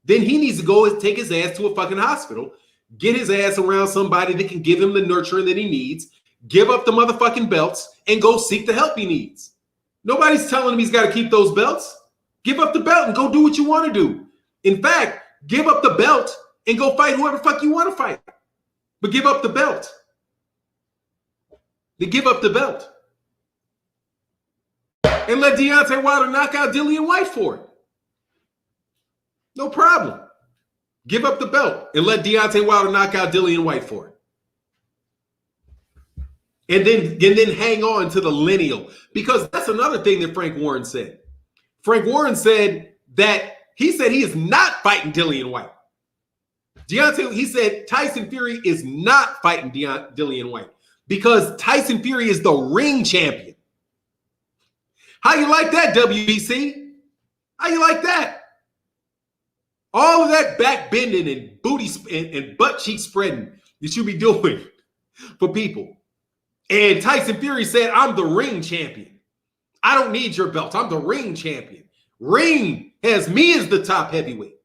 then he needs to go and take his ass to a fucking hospital, get his ass around somebody that can give him the nurturing that he needs, give up the motherfucking belts, and go seek the help he needs. Nobody's telling him he's got to keep those belts. Give up the belt and go do what you want to do. In fact, give up the belt and go fight whoever the fuck you want to fight. But give up the belt. Then give up the belt. And let Deontay Wilder knock out Dillian White for it. No problem. Give up the belt and let Deontay Wilder knock out Dillian White for it. And then hang on to the lineal. Because that's another thing that Frank Warren said. Frank Warren said that he is not fighting Dillian White. He said Tyson Fury is not fighting Dillian White because Tyson Fury is the ring champion. How you like that, WBC? How you like that? All of that back bending and booty and butt cheek spreading that you be doing for people. And Tyson Fury said, I'm the ring champion. I don't need your belt. I'm the ring champion. Ring has me as the top heavyweight.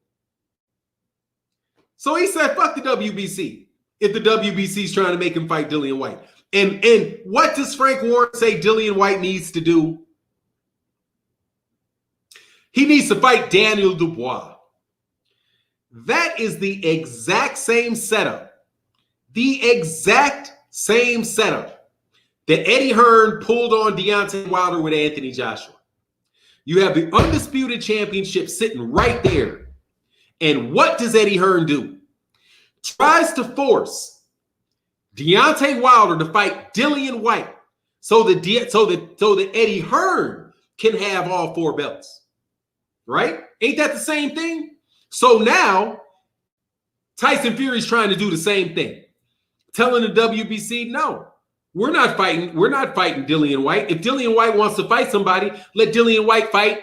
So he said, fuck the WBC if the WBC is trying to make him fight Dillian White. And what does Frank Warren say Dillian White needs to do? He needs to fight Daniel Dubois. That is the exact same setup. The exact same setup that Eddie Hearn pulled on Deontay Wilder with Anthony Joshua. You have the undisputed championship sitting right there. And what does Eddie Hearn do? Tries to force Deontay Wilder to fight Dillian White so that Eddie Hearn can have all four belts. Right? Ain't that the same thing? So now Tyson Fury's trying to do the same thing. Telling the WBC, no, we're not fighting Dillian White. If Dillian White wants to fight somebody, let Dillian White fight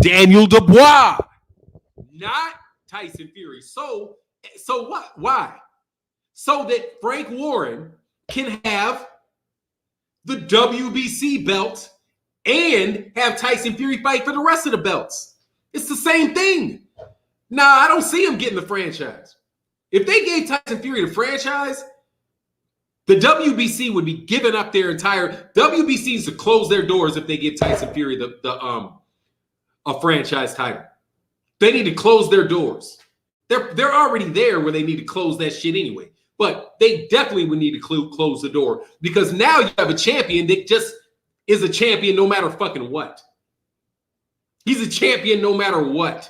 Daniel Dubois, not Tyson Fury. So what? Why? So that Frank Warren can have the WBC belt and have Tyson Fury fight for the rest of the belts. It's the same thing. Nah, I don't see him getting the franchise. If they gave Tyson Fury the franchise, the WBC would be giving up their entire WBCs to close their doors if they give Tyson Fury a franchise title. They need to close their doors. They're already there where they need to close that shit anyway. But they definitely would need to close the door because now you have a champion that just is a champion no matter fucking what. He's a champion no matter what.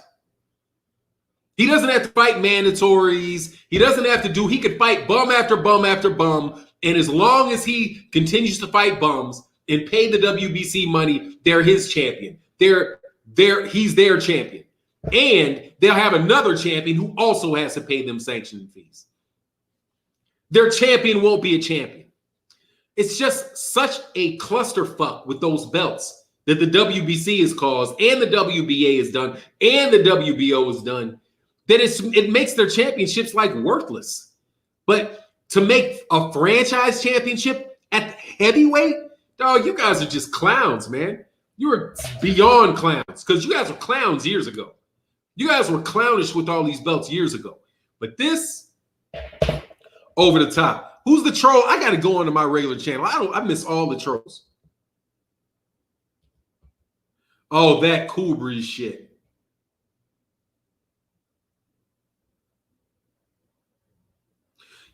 He doesn't have to fight mandatories. He could fight bum after bum after bum. And as long as he continues to fight bums and pay the WBC money, they're his champion. He's their champion. And they'll have another champion who also has to pay them sanctioning fees. Their champion won't be a champion. It's just such a clusterfuck with those belts that the WBC has caused and the WBA has done and the WBO has done that it makes their championships like worthless. But to make a franchise championship at the heavyweight, dog, you guys are just clowns, man. You are beyond clowns because you guys were clowns years ago. You guys were clownish with all these belts years ago. But this, over the top. Who's the troll? I got to go onto my regular channel. I miss all the trolls. Oh, that Cool Breeze shit.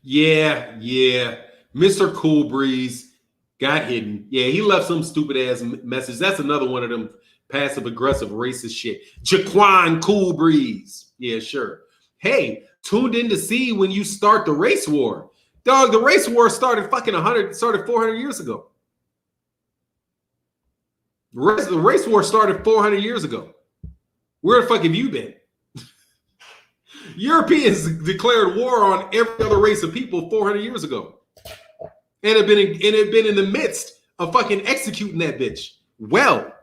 Yeah. Mr. Cool Breeze got hidden. Yeah, he left some stupid ass message. That's another one of them passive aggressive racist shit. Jaquan Cool Breeze. Yeah, sure. Hey, tuned in to see when you start the race war. Dog, the race war started 400 years ago. The race war started 400 years ago. Where the fuck have you been? Europeans declared war on every other race of people 400 years ago. And have been in the midst of fucking executing that bitch. Well,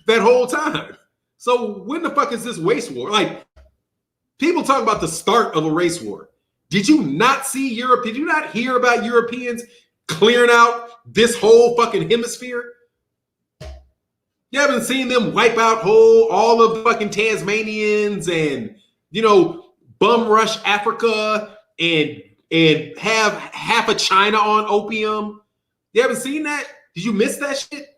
that whole time. So when the fuck is this race war? Like, people talk about the start of a race war. Did you not see Europe? Did you not hear about Europeans clearing out this whole fucking hemisphere? You haven't seen them wipe out all of the fucking Tasmanians and, bum rush Africa and have half of China on opium. You haven't seen that? Did you miss that shit?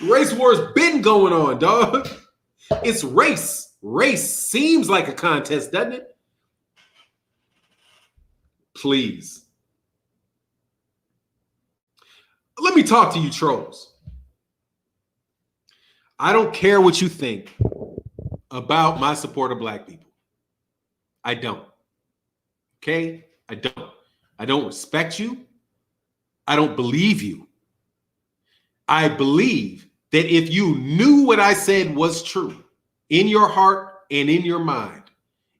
Race war's been going on, dog. It's race. Race seems like a contest, doesn't it? Please. Let me talk to you trolls. I don't care what you think about my support of black people. I don't. Okay? I don't. I don't respect you. I don't believe you. I believe that if you knew what I said was true in your heart and in your mind,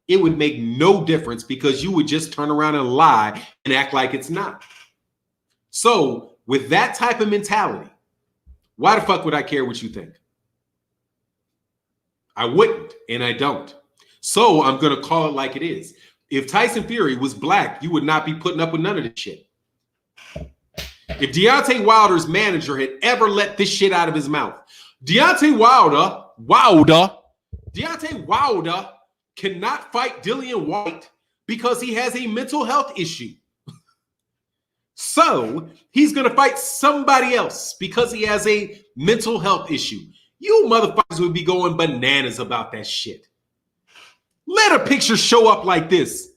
it would make no difference because you would just turn around and lie and act like it's not. So with that type of mentality, why the fuck would I care what you think? I wouldn't, and I don't. So I'm going to call it like it is. If Tyson Fury was black, you would not be putting up with none of this shit. If Deontay Wilder's manager had ever let this shit out of his mouth, Deontay Wilder cannot fight Dillian White because he has a mental health issue. So he's going to fight somebody else because he has a mental health issue. You motherfuckers would be going bananas about that shit. Let a picture show up like this.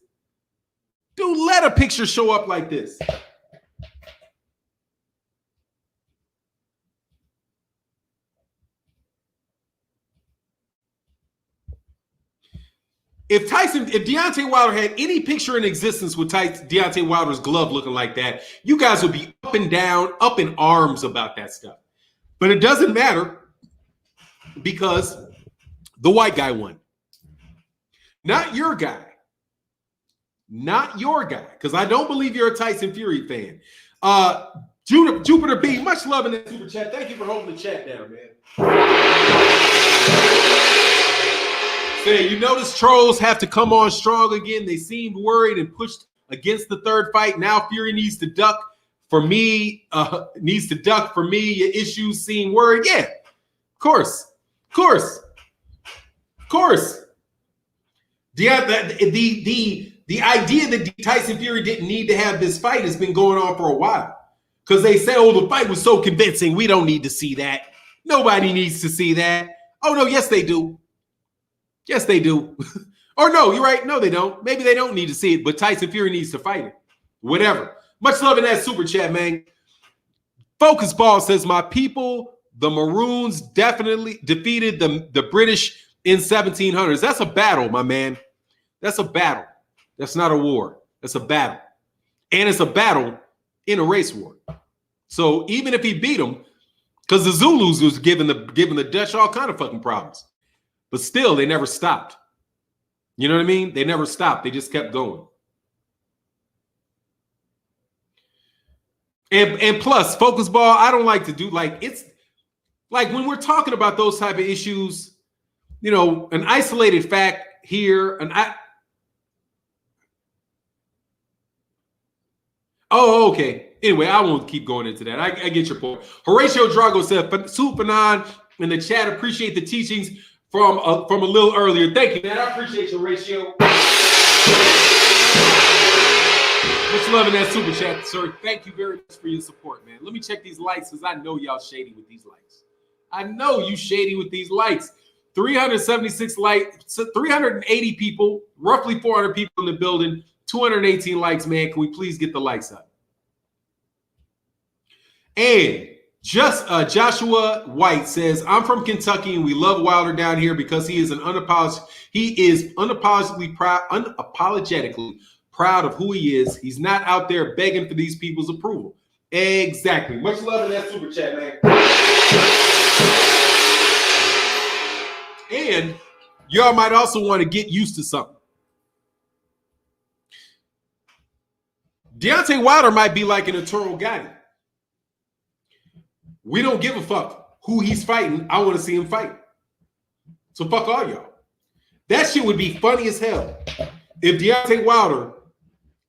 Dude, let a picture show up like this. If Deontay Wilder had any picture in existence with Deontay Wilder's glove looking like that, you guys would be up and down, up in arms about that stuff. But it doesn't matter because the white guy won. Not your guy. Not your guy. Because I don't believe you're a Tyson Fury fan. Jupiter B, much love in that super chat. Thank you for holding the chat down, man. Say, you notice trolls have to come on strong again. They seemed worried and pushed against the third fight. Now Fury needs to duck for me. Your issues seem worried. Yeah, of course. The idea that Tyson Fury didn't need to have this fight has been going on for a while. Because they say, oh, the fight was so convincing. We don't need to see that. Nobody needs to see that. Oh, no, yes, they do. Yes, they do. Or no, you're right. No, they don't. Maybe they don't need to see it, but Tyson Fury needs to fight it. Whatever. Much love in that super chat, man. Focus Ball says, my people, the Maroons definitely defeated the British in 1700s. That's a battle, my man. That's a battle. That's not a war. That's a battle. And it's a battle in a race war. So even if he beat them, because the Zulus was giving the Dutch all kind of fucking problems. But still, they never stopped. You know what I mean? They never stopped. They just kept going. And plus, Focus Ball, I don't like to do it's like when we're talking about those type of issues, an isolated fact here, oh, okay. Anyway, I won't keep going into that. I get your point. Horatio Drago said, Fannon in the chat, appreciate the teachings from a little earlier. Thank you, man. I appreciate your Horatio. Much love in that super chat, sir. Thank you very much for your support, man. Let me check these likes because I know y'all shady with these likes. I know you shady with these likes. 376 likes, 380 people, roughly 400 people in the building. 218 likes, man. Can we please get the likes up? And just Joshua White says, I'm from Kentucky and we love Wilder down here because he is unapologetically proud of who he is. He's not out there begging for these people's approval. Exactly. Much love in that super chat, man. And y'all might also want to get used to something. Deontay Wilder might be like an Arturo Gatti. We don't give a fuck who he's fighting. I want to see him fight. So fuck all y'all. That shit would be funny as hell if Deontay Wilder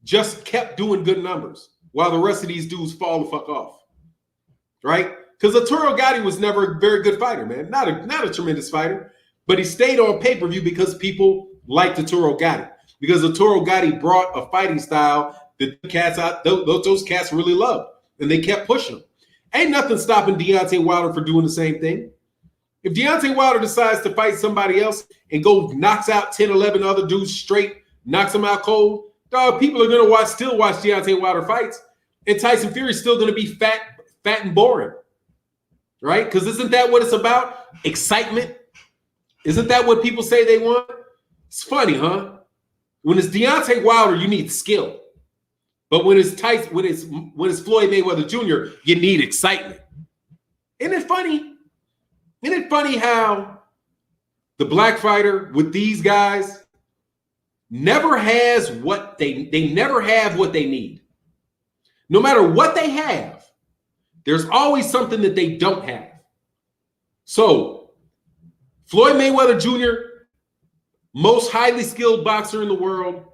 just kept doing good numbers while the rest of these dudes fall the fuck off. Right? Because Arturo Gatti was never a very good fighter, man. Not a tremendous fighter. But he stayed on pay-per-view because people liked Arturo Gatti. Because Arturo Gatti brought a fighting style that those cats really loved. And they kept pushing him. Ain't nothing stopping Deontay Wilder for doing the same thing. If Deontay Wilder decides to fight somebody else and knocks out 10, 11 other dudes straight, knocks them out cold, dog, people are going to still watch Deontay Wilder fights. And Tyson Fury's still going to be fat and boring. Right? Because isn't that what it's about? Excitement. Isn't that what people say they want? It's funny, huh? When it's Deontay Wilder, you need skill. But when it's Tyson, when it's Floyd Mayweather Jr., you need excitement. Isn't it funny? Isn't it funny how the black fighter with these guys never has what they never have what they need. No matter what they have, there's always something that they don't have. So Floyd Mayweather Jr., most highly skilled boxer in the world,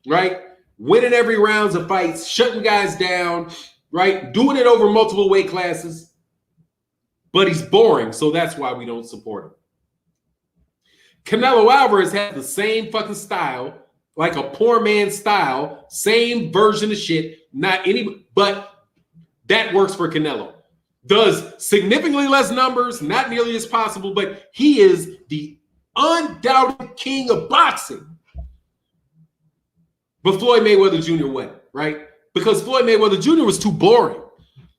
right? Winning every rounds of fights, shutting guys down, right? Doing it over multiple weight classes. But he's boring, so that's why we don't support him. Canelo Alvarez has the same fucking style, like a poor man's style, same version of shit, but that works for Canelo. Does significantly less numbers, not nearly as possible, but he is the undoubted king of boxing. But Floyd Mayweather Jr. went, right? Because Floyd Mayweather Jr. was too boring.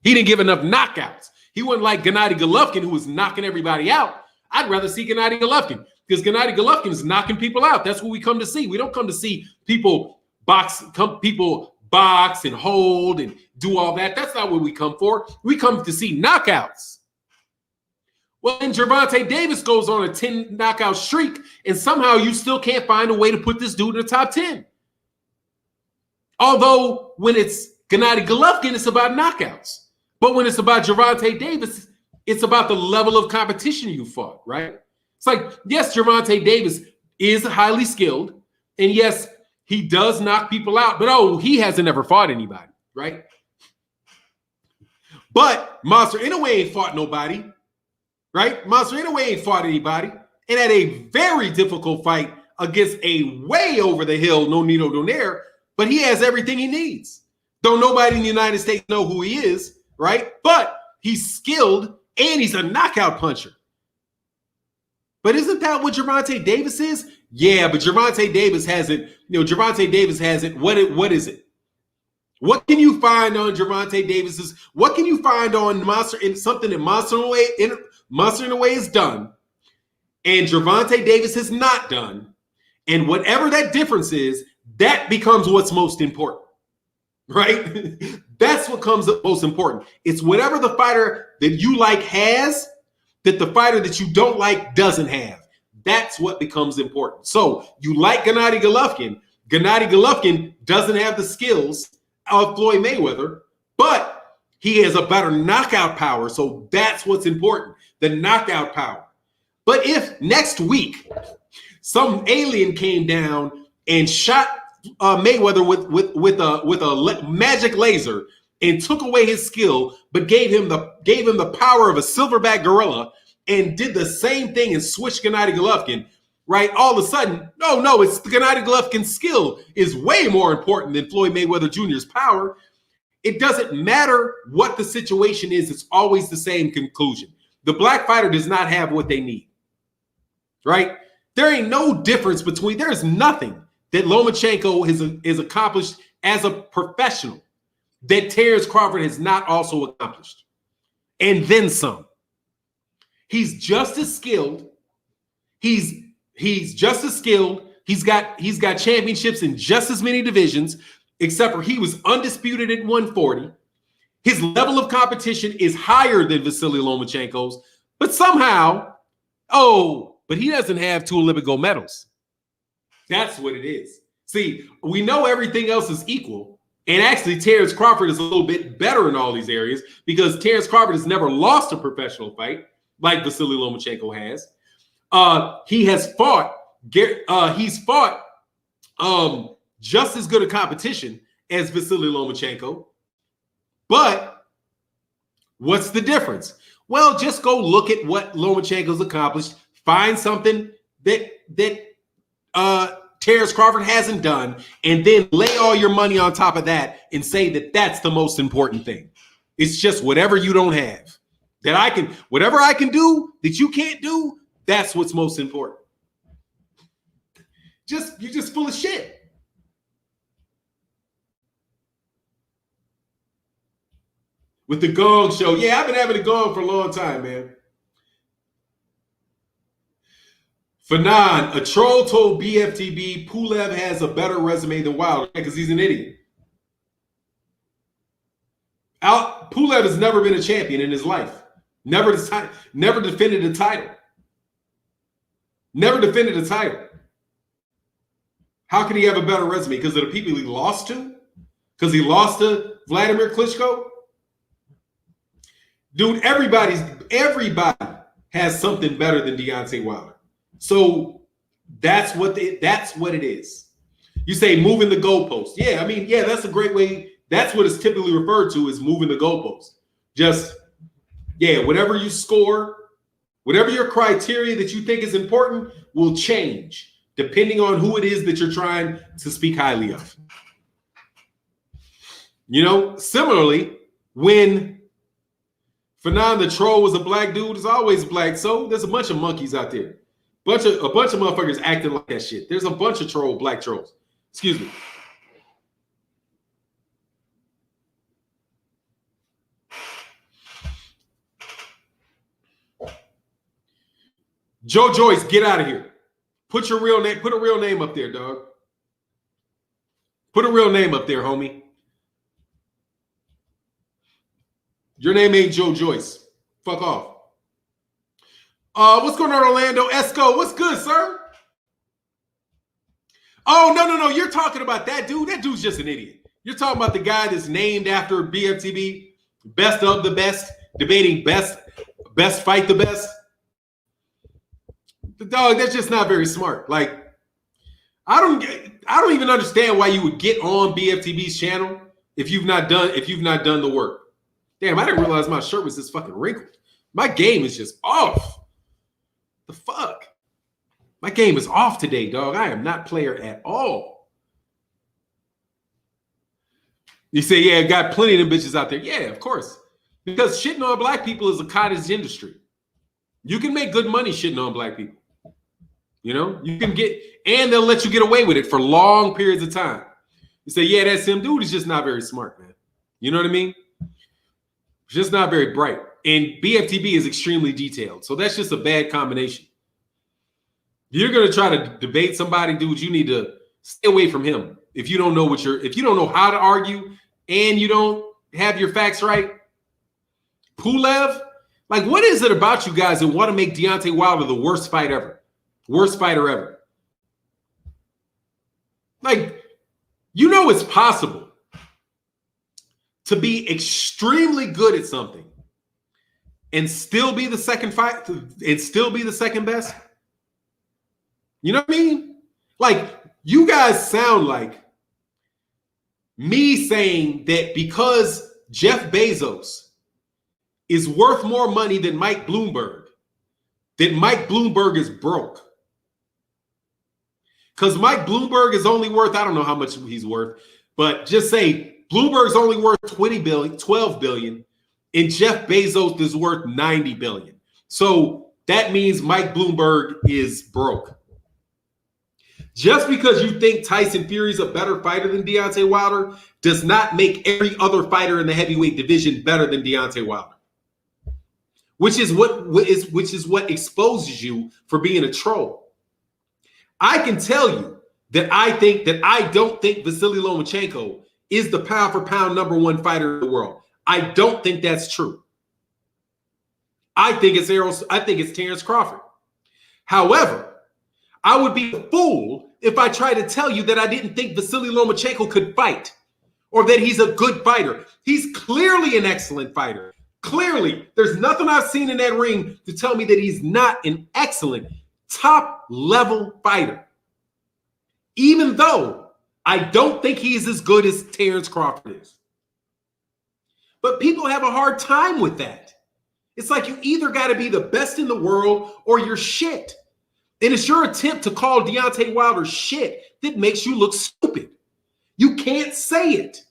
He didn't give enough knockouts. He wasn't like Gennady Golovkin, who was knocking everybody out. I'd rather see Gennady Golovkin because Gennady Golovkin is knocking people out. That's what we come to see. We don't come to see people box and hold and do all that. That's not what we come for. We come to see knockouts. Well, then Gervonta Davis goes on a 10 knockout streak, and somehow you still can't find a way to put this dude in the top 10. Although when it's Gennady Golovkin, it's about knockouts. But when it's about Gervonta Davis, it's about the level of competition you fought, right? It's like, yes, Gervonta Davis is highly skilled. And yes, he does knock people out. But, he hasn't ever fought anybody, right? But Monster Inoue ain't fought nobody, right? Monster Inoue ain't fought anybody. And had a very difficult fight against a way over the hill, Nonito Donaire. But he has everything he needs. Though nobody in the United States know who he is, right? But he's skilled and he's a knockout puncher. But isn't that what Gervonta Davis is? Yeah, but Gervonta Davis hasn't, what is it? What can you find on Gervonta Davis's, what can you find on Monster in something that Monster Inoue has done and Gervonta Davis has not done? And whatever that difference is, that becomes what's most important. Right? That's what comes up most important. It's whatever the fighter that you like has that the fighter that you don't like doesn't have. That's what becomes important. So you like Gennady Golovkin. Gennady Golovkin doesn't have the skills of Floyd Mayweather, but he has a better knockout power. So that's what's important, the knockout power. But if next week some alien came down and shot Mayweather with a magic laser and took away his skill, but gave him the power of a silverback gorilla and did the same thing and switched Gennady Golovkin, right? All of a sudden, no, it's Gennady Golovkin's skill is way more important than Floyd Mayweather Jr.'s power. It doesn't matter what the situation is. It's always the same conclusion. The black fighter does not have what they need, right? There ain't no difference there's nothing that Lomachenko is accomplished as a professional that Terrence Crawford has not also accomplished. And then some. He's just as skilled. He's just as skilled. He's got championships in just as many divisions, except for he was undisputed at 140. His level of competition is higher than Vasily Lomachenko's, but somehow, but he doesn't have 2 Olympic gold medals. That's what it is. See, we know everything else is equal, and actually Terrence Crawford is a little bit better in all these areas because Terrence Crawford has never lost a professional fight like Vasily Lomachenko has. He's fought just as good a competition as Vasily Lomachenko. But what's the difference? Well, just go look at what Lomachenko's accomplished. Find something that Terrence Crawford hasn't done, and then lay all your money on top of that and say that that's the most important thing. It's just whatever you don't have. Whatever I can do that you can't do, that's what's most important. You're just full of shit. With the Gong Show. Yeah, I've been having a Gong for a long time, man. Fannon, a troll told BFTB Pulev has a better resume than Wilder because he's an idiot. Pulev has never been a champion in his life. Never defended a title. Never defended a title. How can he have a better resume? Because of the people he lost to? Because he lost to Vladimir Klitschko? Dude, everybody has something better than Deontay Wilder. So that's what it is. You say moving the goalpost. Yeah, I mean, yeah, that's a great way. That's what it's typically referred to as moving the goalpost. Just, yeah, whatever you score, whatever your criteria that you think is important will change depending on who it is that you're trying to speak highly of. You know, similarly, when Fannon the troll was a black dude, it's always black. So there's a bunch of monkeys out there. A bunch of motherfuckers acting like that shit. There's a bunch of black trolls. Excuse me. Joe Joyce, get out of here. Put a real name up there, dog. Put a real name up there, homie. Your name ain't Joe Joyce. Fuck off. What's going on, Orlando? Esco, what's good, sir? Oh, no. You're talking about that dude. That dude's just an idiot. You're talking about the guy that's named after BFTB, best of the best, debating best fight the best. The dog, that's just not very smart. Like, I don't even understand why you would get on BFTB's channel if you've not done the work. Damn, I didn't realize my shirt was this fucking wrinkled. My game is just off. The fuck? My game is off today, dog. I am not player at all. You say, yeah, got plenty of them bitches out there. Yeah, of course. Because shitting on black people is a cottage industry. You can make good money shitting on black people. You know, you can and they'll let you get away with it for long periods of time. You say, yeah, that's him. Dude is just not very smart, man. You know what I mean? Just not very bright. And BFTB is extremely detailed. So that's just a bad combination. If you're going to try to debate somebody, dude, you need to stay away from him. If you don't know if you don't know how to argue and you don't have your facts right, Pulev, like, what is it about you guys that want to make Deontay Wilder the worst fight ever? Worst fighter ever. Like, you know it's possible to be extremely good at something and still be the second best. You know what I mean? Like, you guys sound like me saying that because Jeff Bezos is worth more money than Mike Bloomberg, that Mike Bloomberg is broke. Because Mike Bloomberg is only worth, I don't know how much he's worth, but just say Bloomberg's only worth 12 billion, and Jeff Bezos is worth 90 billion. So that means Mike Bloomberg is broke. Just because you think Tyson Fury is a better fighter than Deontay Wilder does not make every other fighter in the heavyweight division better than Deontay Wilder. Which is what exposes you for being a troll. I can tell you that I don't think Vasily Lomachenko is the pound for pound #1 fighter in the world. I don't think that's true. I think it's Terrence Crawford. However, I would be a fool if I tried to tell you that I didn't think Vasily Lomachenko could fight or that he's a good fighter. He's clearly an excellent fighter. Clearly, there's nothing I've seen in that ring to tell me that he's not an excellent top-level fighter. Even though I don't think he's as good as Terrence Crawford is. But people have a hard time with that. It's like you either got to be the best in the world or you're shit. And it's your attempt to call Deontay Wilder shit that makes you look stupid. You can't say it.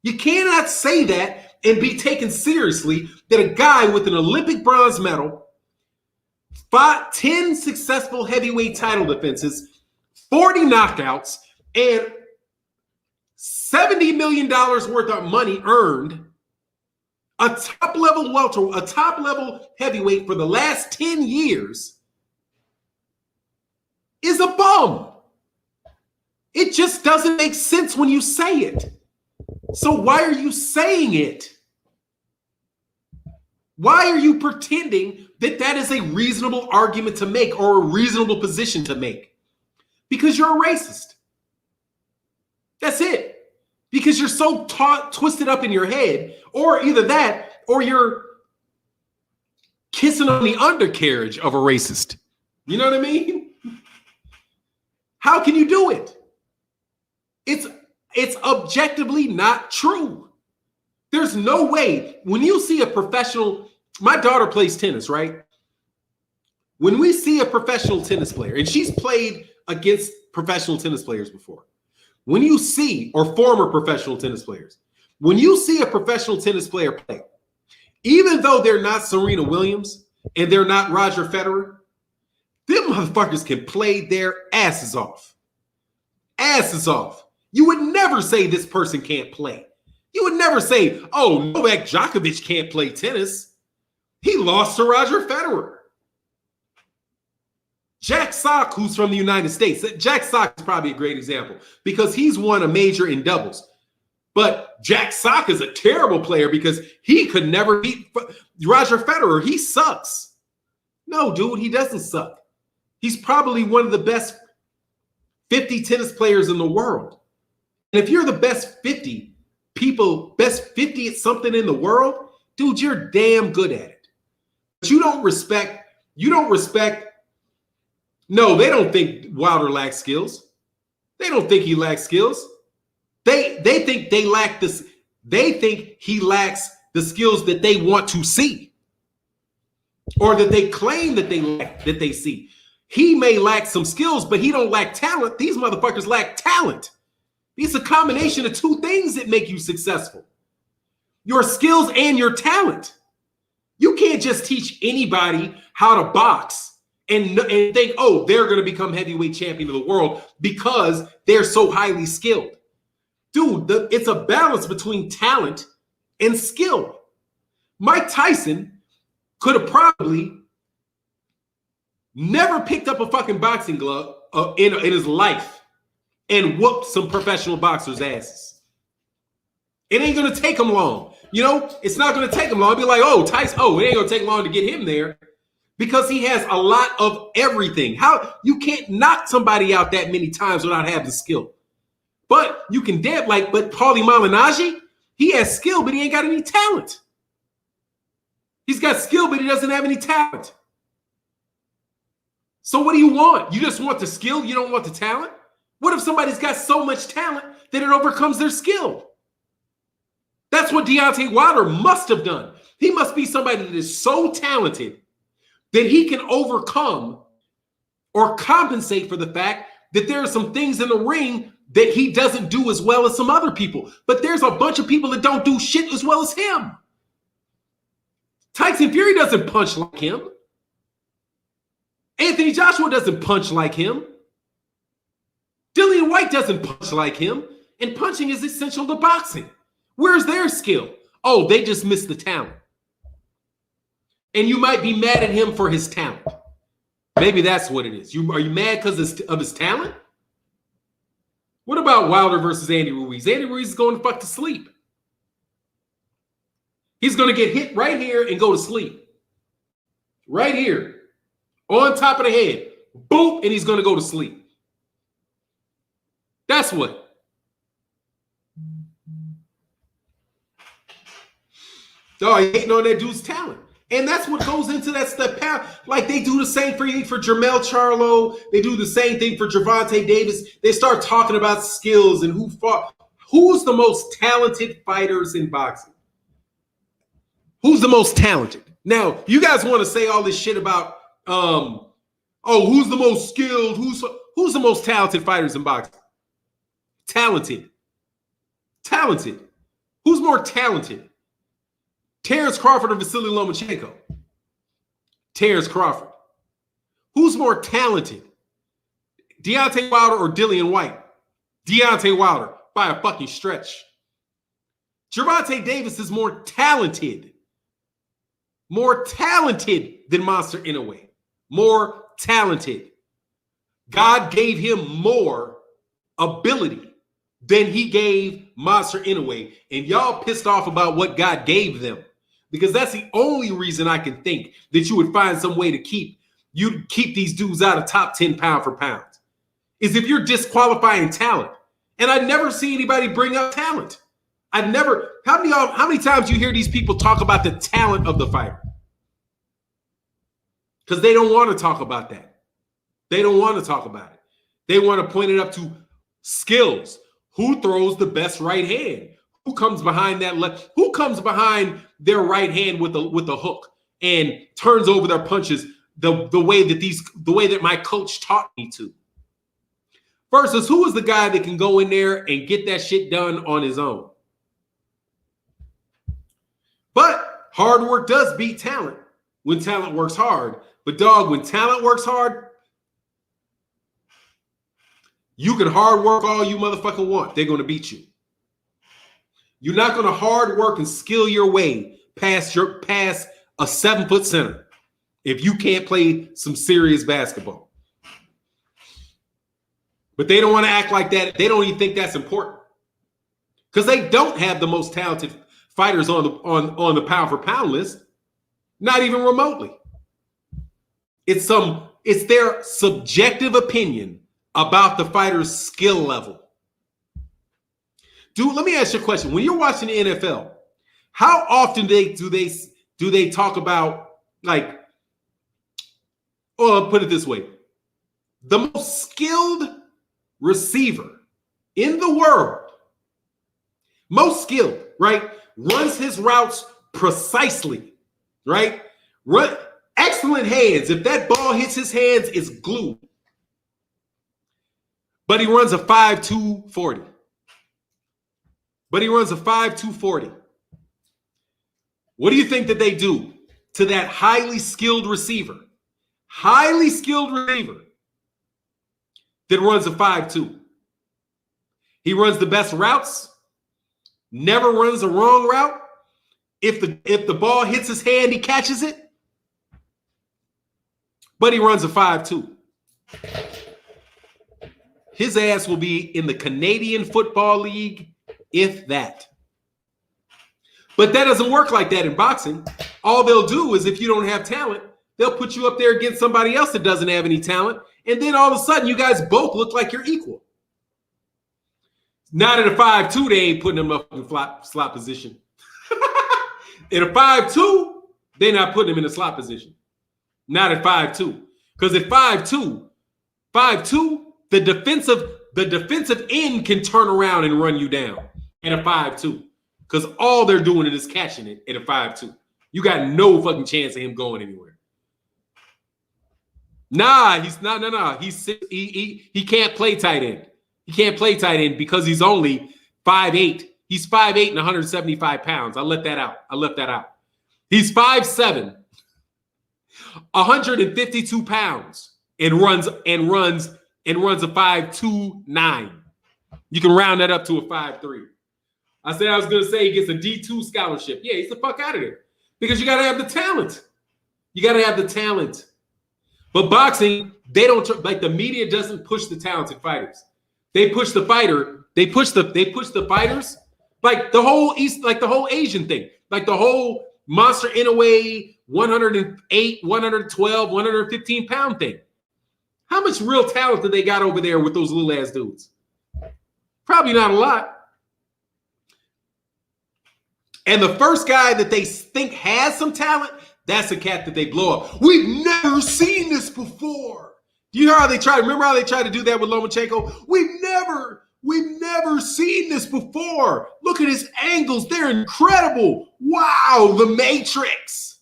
You cannot say that and be taken seriously that a guy with an Olympic bronze medal, 10 successful heavyweight title defenses, 40 knockouts, and $70 million worth of money earned, a top-level welter, a top-level heavyweight for the last 10 years, is a bum. It just doesn't make sense when you say it. So why are you saying it? Why are you pretending that that is a reasonable argument to make or a reasonable position to make? Because you're a racist. That's it. Because you're so twisted up in your head, or either that, or you're kissing on the undercarriage of a racist. You know what I mean? How can you do it? It's objectively not true. There's no way. When you see a professional, my daughter plays tennis, right? When we see a professional tennis player, and she's played against professional tennis players before. When you see, or former professional tennis players, when you see a professional tennis player play, even though they're not Serena Williams and they're not Roger Federer, them motherfuckers can play their asses off. Asses off. You would never say this person can't play. You would never say, oh, Novak Djokovic can't play tennis. He lost to Roger Federer. Jack Sock, who's from the United States. Jack Sock is probably a great example because he's won a major in doubles. But Jack Sock is a terrible player because he could never beat Roger Federer. He sucks. No, dude, he doesn't suck. He's probably one of the best 50 tennis players in the world. And if you're the best 50 people, best 50 at something in the world, dude, you're damn good at it. But you don't respect. No, they don't think Wilder lacks skills. They don't think he lacks skills. They think they lack this. They think he lacks the skills that they want to see, or that they claim that they see. He may lack some skills, but he don't lack talent. These motherfuckers lack talent. It's a combination of two things that make you successful: your skills and your talent. You can't just teach anybody how to box and think, oh, they're going to become heavyweight champion of the world because they're so highly skilled. Dude, it's a balance between talent and skill. Mike Tyson could have probably never picked up a fucking boxing glove in his life and whooped some professional boxers' asses. It ain't going to take him long. You know, it's not going to take him long. I'll be like, oh, Tyson, it ain't going to take long to get him there. Because he has a lot of everything. How you can't knock somebody out that many times without having skill. But you can but Paulie Malignaggi, he has skill, but he ain't got any talent. He's got skill, but he doesn't have any talent. So what do you want? You just want the skill, you don't want the talent? What if somebody's got so much talent that it overcomes their skill? That's what Deontay Wilder must have done. He must be somebody that is so talented that he can overcome or compensate for the fact that there are some things in the ring that he doesn't do as well as some other people. But there's a bunch of people that don't do shit as well as him. Tyson Fury doesn't punch like him. Anthony Joshua doesn't punch like him. White doesn't punch like him, and punching is essential to boxing. Where's their skill? Oh, they just missed the talent. And you might be mad at him for his talent. Maybe that's what it is. Are you mad because of his talent? What about Wilder versus Andy Ruiz? Andy Ruiz is going to fuck to sleep. He's going to get hit right here and go to sleep. Right here. On top of the head. Boom, and he's going to go to sleep. That's what. Oh, I hating on that dude's talent. And that's what goes into that step path. Like they do the same thing for Jermell Charlo. They do the same thing for Gervonta Davis. They start talking about skills and who fought. Who's the most talented fighters in boxing? Who's the most talented? Now, you guys want to say all this shit about, who's the most skilled? Who's the most talented fighters in boxing? Talented. Who's more talented? Terrence Crawford or Vasily Lomachenko? Terrence Crawford. Who's more talented? Deontay Wilder or Dillian White? Deontay Wilder by a fucking stretch. Gervonta Davis is more talented. More talented than Monster Inoue. More talented. God gave him more ability than he gave Monster Inoue. And y'all pissed off about what God gave them. Because that's the only reason I can think that you would find some way to keep these dudes out of top 10 pound for pound. Is if you're disqualifying talent. And I never see anybody bring up talent. How many times you hear these people talk about the talent of the fighter? Because they don't want to talk about that. They don't want to talk about it. They want to point it up to skills. Who throws the best right hand? Who comes behind that left? Who comes behind their right hand with a hook and turns over their punches the way that my coach taught me to? Versus who is the guy that can go in there and get that shit done on his own? But hard work does beat talent when talent works hard. But dog, when talent works hard, you can hard work all you motherfucker want. They're going to beat you. You're not going to hard work and skill your way past a 7-foot center if you can't play some serious basketball. But they don't want to act like that. They don't even think that's important because they don't have the most talented fighters on the pound for pound list, not even remotely. It's their subjective opinion about the fighter's skill level. Dude, let me ask you a question. When you're watching the NFL, how often do they talk about, like, I'll put it this way. The most skilled receiver in the world, most skilled, right? Runs his routes precisely, right? Excellent hands. If that ball hits his hands, it's glue. But he runs a 5.2 40. What do you think that they do to that highly skilled receiver? Highly skilled receiver that runs a 5.2. He runs the best routes, never runs a wrong route. If the ball hits his hand, he catches it. But he runs a 5.2. His ass will be in the Canadian Football League, if that. But that doesn't work like that in boxing. All they'll do is, if you don't have talent, they'll put you up there against somebody else that doesn't have any talent. And then all of a sudden, you guys both look like you're equal. Not in a 5.2, they ain't putting him up in slot position. In a 5.2, they're not putting him in a slot position. Not at 5.2. Because at 5.2, the defensive end can turn around and run you down at a 5.2. Because all they're doing is catching it at a 5.2. You got no fucking chance of him going anywhere. He can't play tight end. He can't play tight end because he's only 5'8". He's 5'8" and 175 pounds. I left that out. He's 5'7", 152 pounds, and runs a 5.29. You can round that up to a 5.3. I said I was going to say he gets a D2 scholarship. Yeah, he's the fuck out of there. Because you got to have the talent. You got to have the talent. But boxing, they don't, like, the media doesn't push the talented fighters. They push the fighter. They push the fighters. Like the whole like the whole Asian thing. Like the whole Monster Inoue 108, 112, 115 pound thing. How much real talent do they got over there with those little ass dudes? Probably not a lot. And the first guy that they think has some talent, that's a cat that they blow up. We've never seen this before. Do you hear how they remember how they tried to do that with Lomachenko? We've never seen this before. Look at his angles. They're incredible. Wow, the Matrix.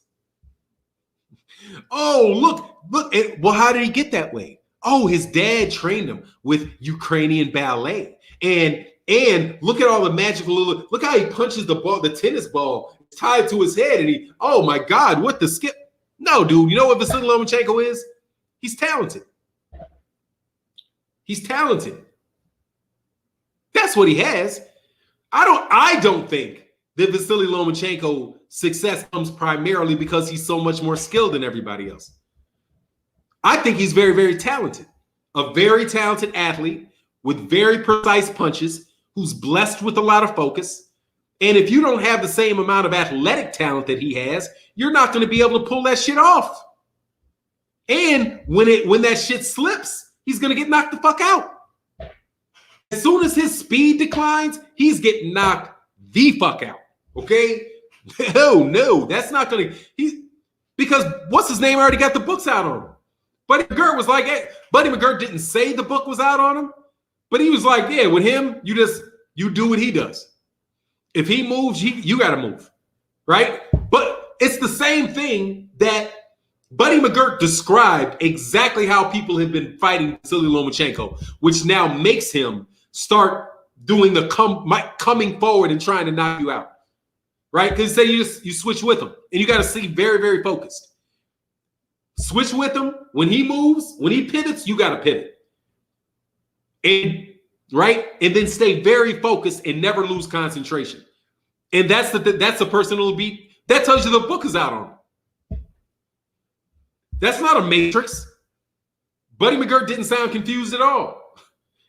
Oh, look. Well, how did he get that way? Oh, his dad trained him with Ukrainian ballet. And look at all the magical look how he punches the ball, the tennis ball tied to his head. And oh my God, what the skip? No, dude, you know what Vasily Lomachenko is? He's talented. He's talented. That's what he has. I don't think that Vasily Lomachenko's success comes primarily because he's so much more skilled than everybody else. I think he's very, very talented. A very talented athlete with very precise punches, who's blessed with a lot of focus. And if you don't have the same amount of athletic talent that he has, you're not going to be able to pull that shit off. And when that shit slips, he's going to get knocked the fuck out. As soon as his speed declines, he's getting knocked the fuck out. Okay? Oh, no, that's not going to... Because what's his name already got the books out on him. Buddy McGirt was like, hey, Buddy McGirt didn't say the book was out on him, but he was like, yeah, with him, you do what he does. If he moves, you got to move, right? But it's the same thing that Buddy McGirt described exactly how people have been fighting Vasily Lomachenko, which now makes him start doing the coming forward and trying to knock you out, right? Because say you switch with him, and you got to see very, very focused. Switch with him. When he moves, when he pivots, you got to pivot. And then stay very focused and never lose concentration. And that's the person who'll beat. That tells you the book is out on him. That's not a matrix. Buddy McGirt didn't sound confused at all.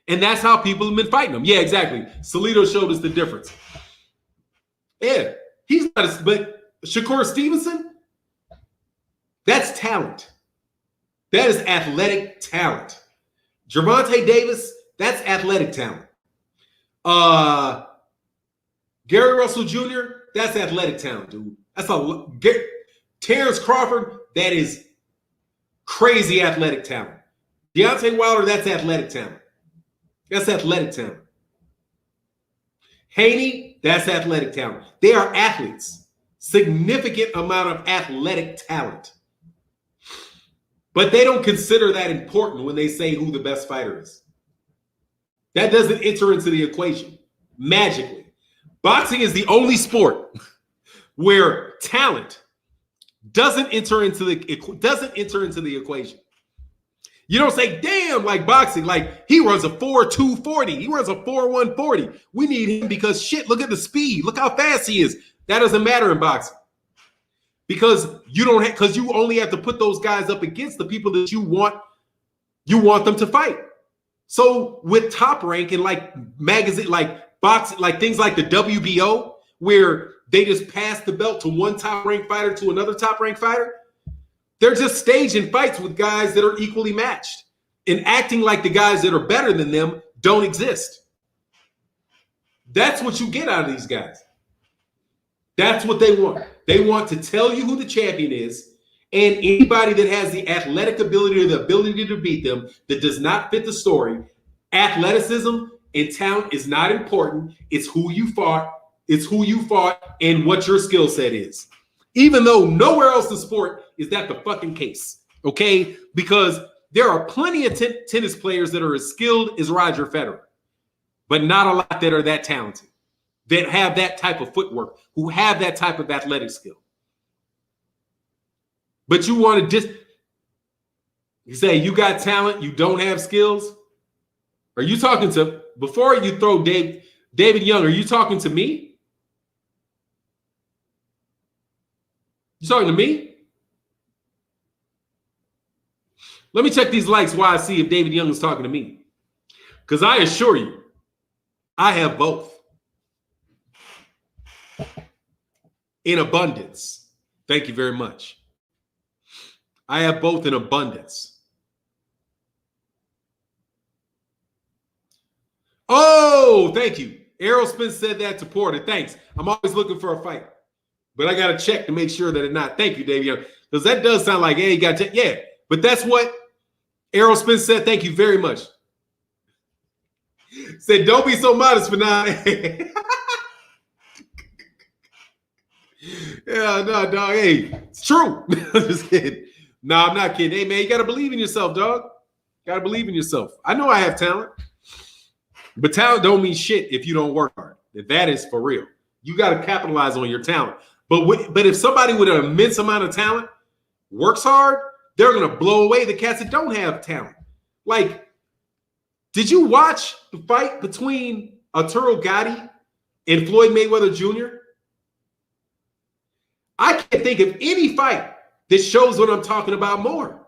And that's how people have been fighting him. Yeah, exactly. Salito showed us the difference. Yeah, he's not but Shakur Stevenson, that's talent. That is athletic talent. Gervonta Davis, that's athletic talent. Gary Russell Jr., that's athletic talent, dude. Terrence Crawford, that is crazy athletic talent. Deontay Wilder, that's athletic talent. That's athletic talent. Haney, that's athletic talent. They are athletes. Significant amount of athletic talent. But they don't consider that important when they say who the best fighter is. That doesn't enter into the equation magically. Boxing is the only sport where talent doesn't enter into the equation. You don't say, damn, like boxing, like he runs a 4.240. He runs a 4.140. We need him because shit, look at the speed. Look how fast he is. That doesn't matter in boxing. Because you only have to put those guys up against the people that you want them to fight. So with Top Rank and like magazine, like boxing, like things like the WBO, where they just pass the belt to one top ranked fighter to another top ranked fighter, they're just staging fights with guys that are equally matched and acting like the guys that are better than them don't exist. That's what you get out of these guys. That's what they want. They want to tell you who the champion is, and anybody that has the athletic ability or the ability to beat them that does not fit the story. Athleticism and talent is not important. It's who you fought. It's who you fought and what your skill set is. Even though nowhere else in sport is that the fucking case, okay? Because there are plenty of tennis players that are as skilled as Roger Federer, but not a lot that are that talented, that have that type of footwork, who have that type of athletic skill. But you want to you say you got talent, you don't have skills? Are you talking to before you throw David Young, are you talking to me? You talking to me? Let me check these likes while I see if David Young is talking to me. Because I assure you, I have both. In abundance. Thank you very much. I have both in abundance. Oh, thank you. Aerosmith said that to Porter. Thanks. I'm always looking for a fight. But I got to check to make sure that it's not. Thank you, David Young. Because that does sound like, hey, you got to check. Yeah, but that's what Aerosmith said. Thank you very much. Said, don't be so modest for now. Yeah, no, dog. Hey, it's true. I'm just kidding. No, I'm not kidding. Hey, man, you got to believe in yourself, dog. Got to believe in yourself. I know I have talent. But talent don't mean shit if you don't work hard. That is for real. You got to capitalize on your talent. But if somebody with an immense amount of talent works hard, they're going to blow away the cats that don't have talent. Like, did you watch the fight between Arturo Gatti and Floyd Mayweather Jr.? I can't think of any fight that shows what I'm talking about more.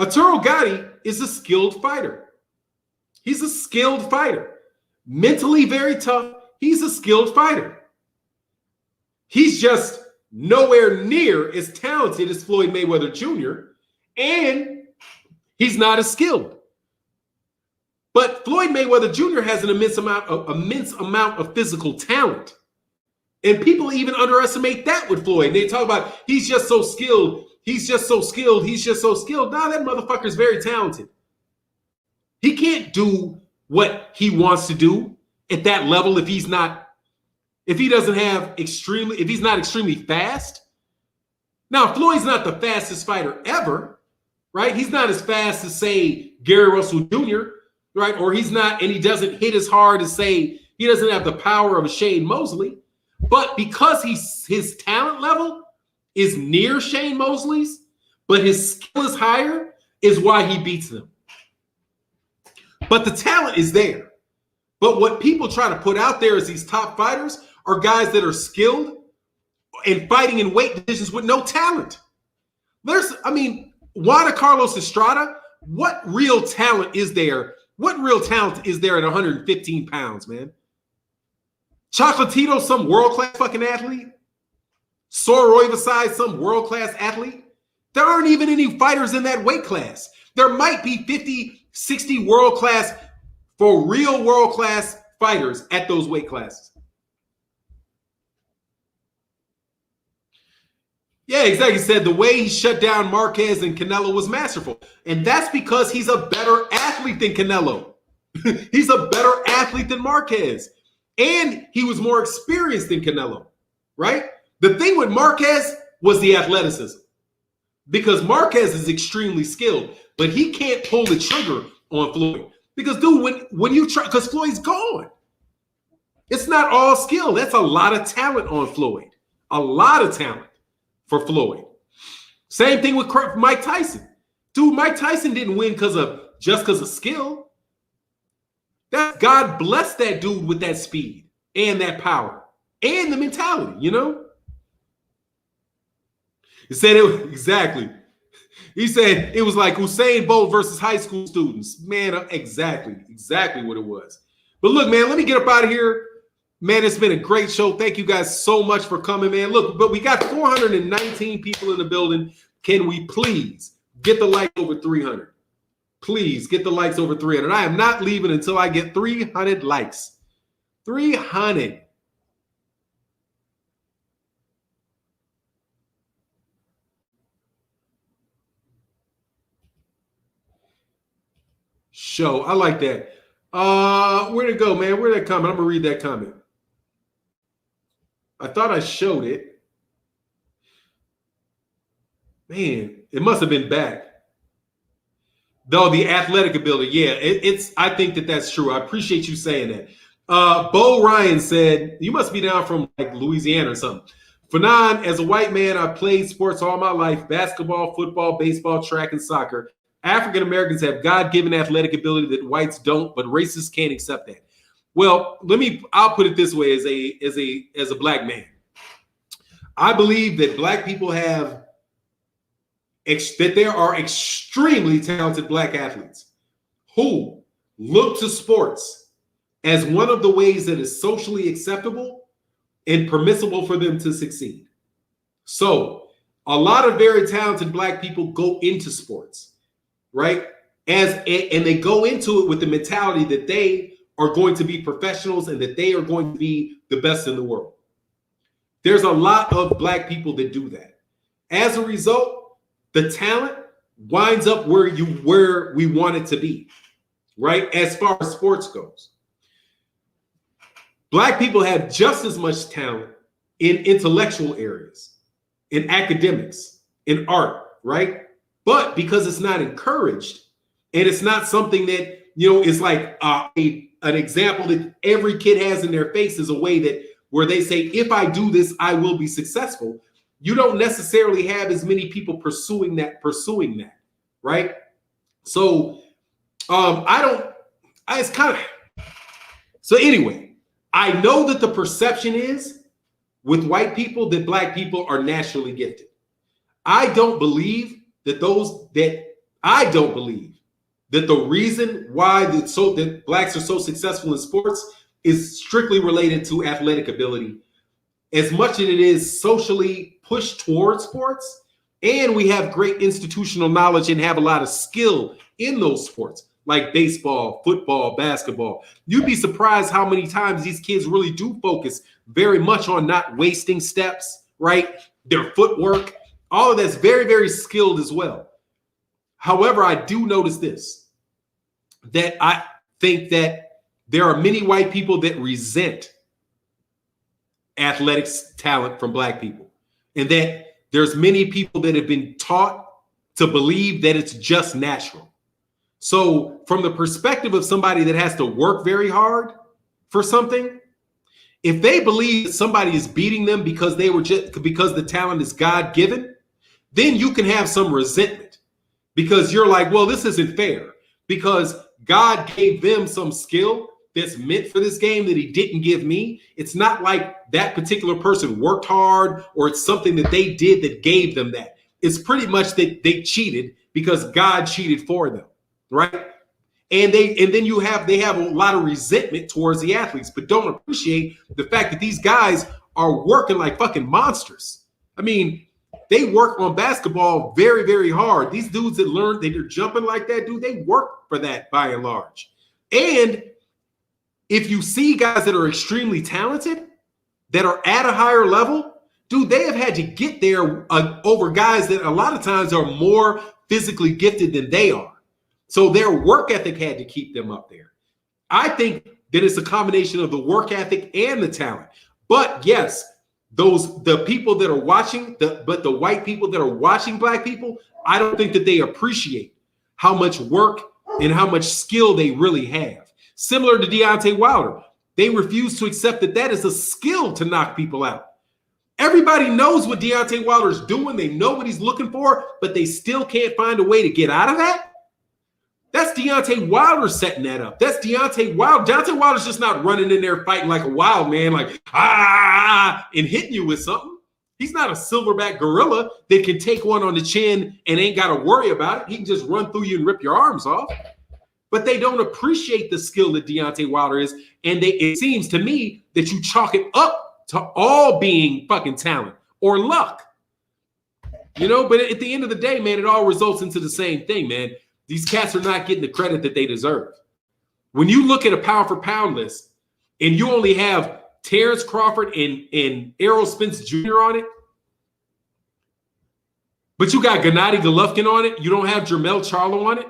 Arturo Gatti is a skilled fighter. He's a skilled fighter. Mentally very tough. He's a skilled fighter. He's just nowhere near as talented as Floyd Mayweather Jr., and he's not as skilled. But Floyd Mayweather Jr. has an immense amount of physical talent. And people even underestimate that with Floyd. They talk about he's just so skilled. He's just so skilled. He's just so skilled. Nah, that motherfucker's very talented. He can't do what he wants to do at that level if he's not extremely fast. Now, Floyd's not the fastest fighter ever, right? He's not as fast as, say, Gary Russell Jr., right? Or he's not, and he doesn't hit as hard as, say, he doesn't have the power of a Shane Mosley. But because his talent level is near Shane Mosley's, but his skill is higher, is why he beats them. But the talent is there. But what people try to put out there as these top fighters are guys that are skilled and fighting in weight divisions with no talent. Juan Carlos Estrada, what real talent is there? What real talent is there at 115 pounds, man? Chocolatito, some world-class fucking athlete? Soroy Vasai, some world-class athlete? There aren't even any fighters in that weight class. There might be 50, 60 world-class, for real world-class fighters at those weight classes. Yeah, exactly. He said the way he shut down Marquez and Canelo was masterful. And that's because he's a better athlete than Canelo. He's a better athlete than Marquez. And he was more experienced than Canelo, right? The thing with Marquez was the athleticism. Because Marquez is extremely skilled, but he can't pull the trigger on Floyd. Because, dude, when you try, because Floyd's gone. It's not all skill. That's a lot of talent on Floyd. A lot of talent for Floyd. Same thing with Mike Tyson. Dude, Mike Tyson didn't win just because of skill. God bless that dude with that speed and that power and the mentality, you know? He said exactly. He said it was like Usain Bolt versus high school students. Man, exactly what it was. But look, man, let me get up out of here. Man, it's been a great show. Thank you guys so much for coming, man. Look, but we got 419 people in the building. Can we please get the like over 300? Please get the likes over 300. I am not leaving until I get 300 likes. 300. Show. I like that. Where'd it go, man? Where'd that comment? I'm going to read that comment. I thought I showed it. Man, it must have been back. Though the athletic ability, yeah, I think that's true. I appreciate you saying that. Bo Ryan said, you must be down from like Louisiana or something. Fannon, as a white man, I played sports all my life, basketball, football, baseball, track, and soccer. African Americans have God-given athletic ability that whites don't, but racists can't accept that. Well, I'll put it this way as a black man. I believe that black people that there are extremely talented black athletes who look to sports as one of the ways that is socially acceptable and permissible for them to succeed. So a lot of very talented black people go into sports, right? And they go into it with the mentality that they are going to be professionals and that they are going to be the best in the world. There's a lot of black people that do that. As a result, the talent winds up where we want it to be, right? As far as sports goes. Black people have just as much talent in intellectual areas, in academics, in art, right? But because it's not encouraged and it's not something that, is like an example that every kid has in their face is a way that where they say, if I do this, I will be successful. You don't necessarily have as many people pursuing that, right? So so anyway, I know that the perception is with white people that black people are naturally gifted. I don't believe that the reason why that blacks are so successful in sports is strictly related to athletic ability, as much as it is socially pushed towards sports. And we have great institutional knowledge and have a lot of skill in those sports, like baseball, football, basketball. You'd be surprised how many times these kids really do focus very much on not wasting steps, right? Their footwork, all of that's very, very skilled as well. However, I do notice this, that I think that there are many white people that resent athletics talent from black people, and that there's many people that have been taught to believe that it's just natural. So from the perspective of somebody that has to work very hard for something, if they believe that somebody is beating them because the talent is God-given, then you can have some resentment because you're like, well, this isn't fair because God gave them some skill that's meant for this game that he didn't give me. It's not like that particular person worked hard or it's something that they did that gave them that. It's pretty much that they cheated because God cheated for them, right? And then they have a lot of resentment towards the athletes, but don't appreciate the fact that these guys are working like fucking monsters. I mean, they work on basketball very, very hard. These dudes that learn that they're jumping like that, dude, they work for that by and large. And if you see guys that are extremely talented, that are at a higher level, dude, they have had to get there over guys that a lot of times are more physically gifted than they are. So their work ethic had to keep them up there. I think that it's a combination of the work ethic and the talent. But yes, the people that are watching, the white people that are watching black people, I don't think that they appreciate how much work and how much skill they really have. Similar to Deontay Wilder, they refuse to accept that is a skill to knock people out. Everybody knows what Deontay Wilder's doing. They know what he's looking for, but they still can't find a way to get out of that. That's Deontay Wilder setting that up. That's Deontay Wilder. Deontay Wilder's just not running in there fighting like a wild man, like, and hitting you with something. He's not a silverback gorilla that can take one on the chin and ain't got to worry about it. He can just run through you and rip your arms off. But they don't appreciate the skill that Deontay Wilder is. And it seems to me that you chalk it up to all being fucking talent or luck. But at the end of the day, man, it all results into the same thing, man. These cats are not getting the credit that they deserve. When you look at a pound for pound list and you only have Terrence Crawford and Errol Spence Jr. on it, but you got Gennady Golovkin on it, you don't have Jermell Charlo on it,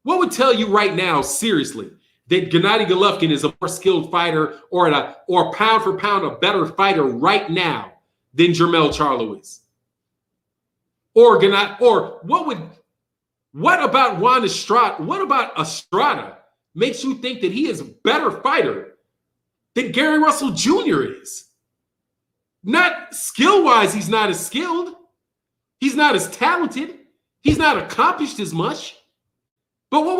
what would tell you right now, seriously, that Gennady Golovkin is a more skilled fighter or pound for pound a better fighter right now than Jermell Charlo is? What about Juan Estrada? What about Estrada makes you think that he is a better fighter than Gary Russell Jr. is? Not skill-wise, he's not as skilled. He's not as talented. He's not accomplished as much. But what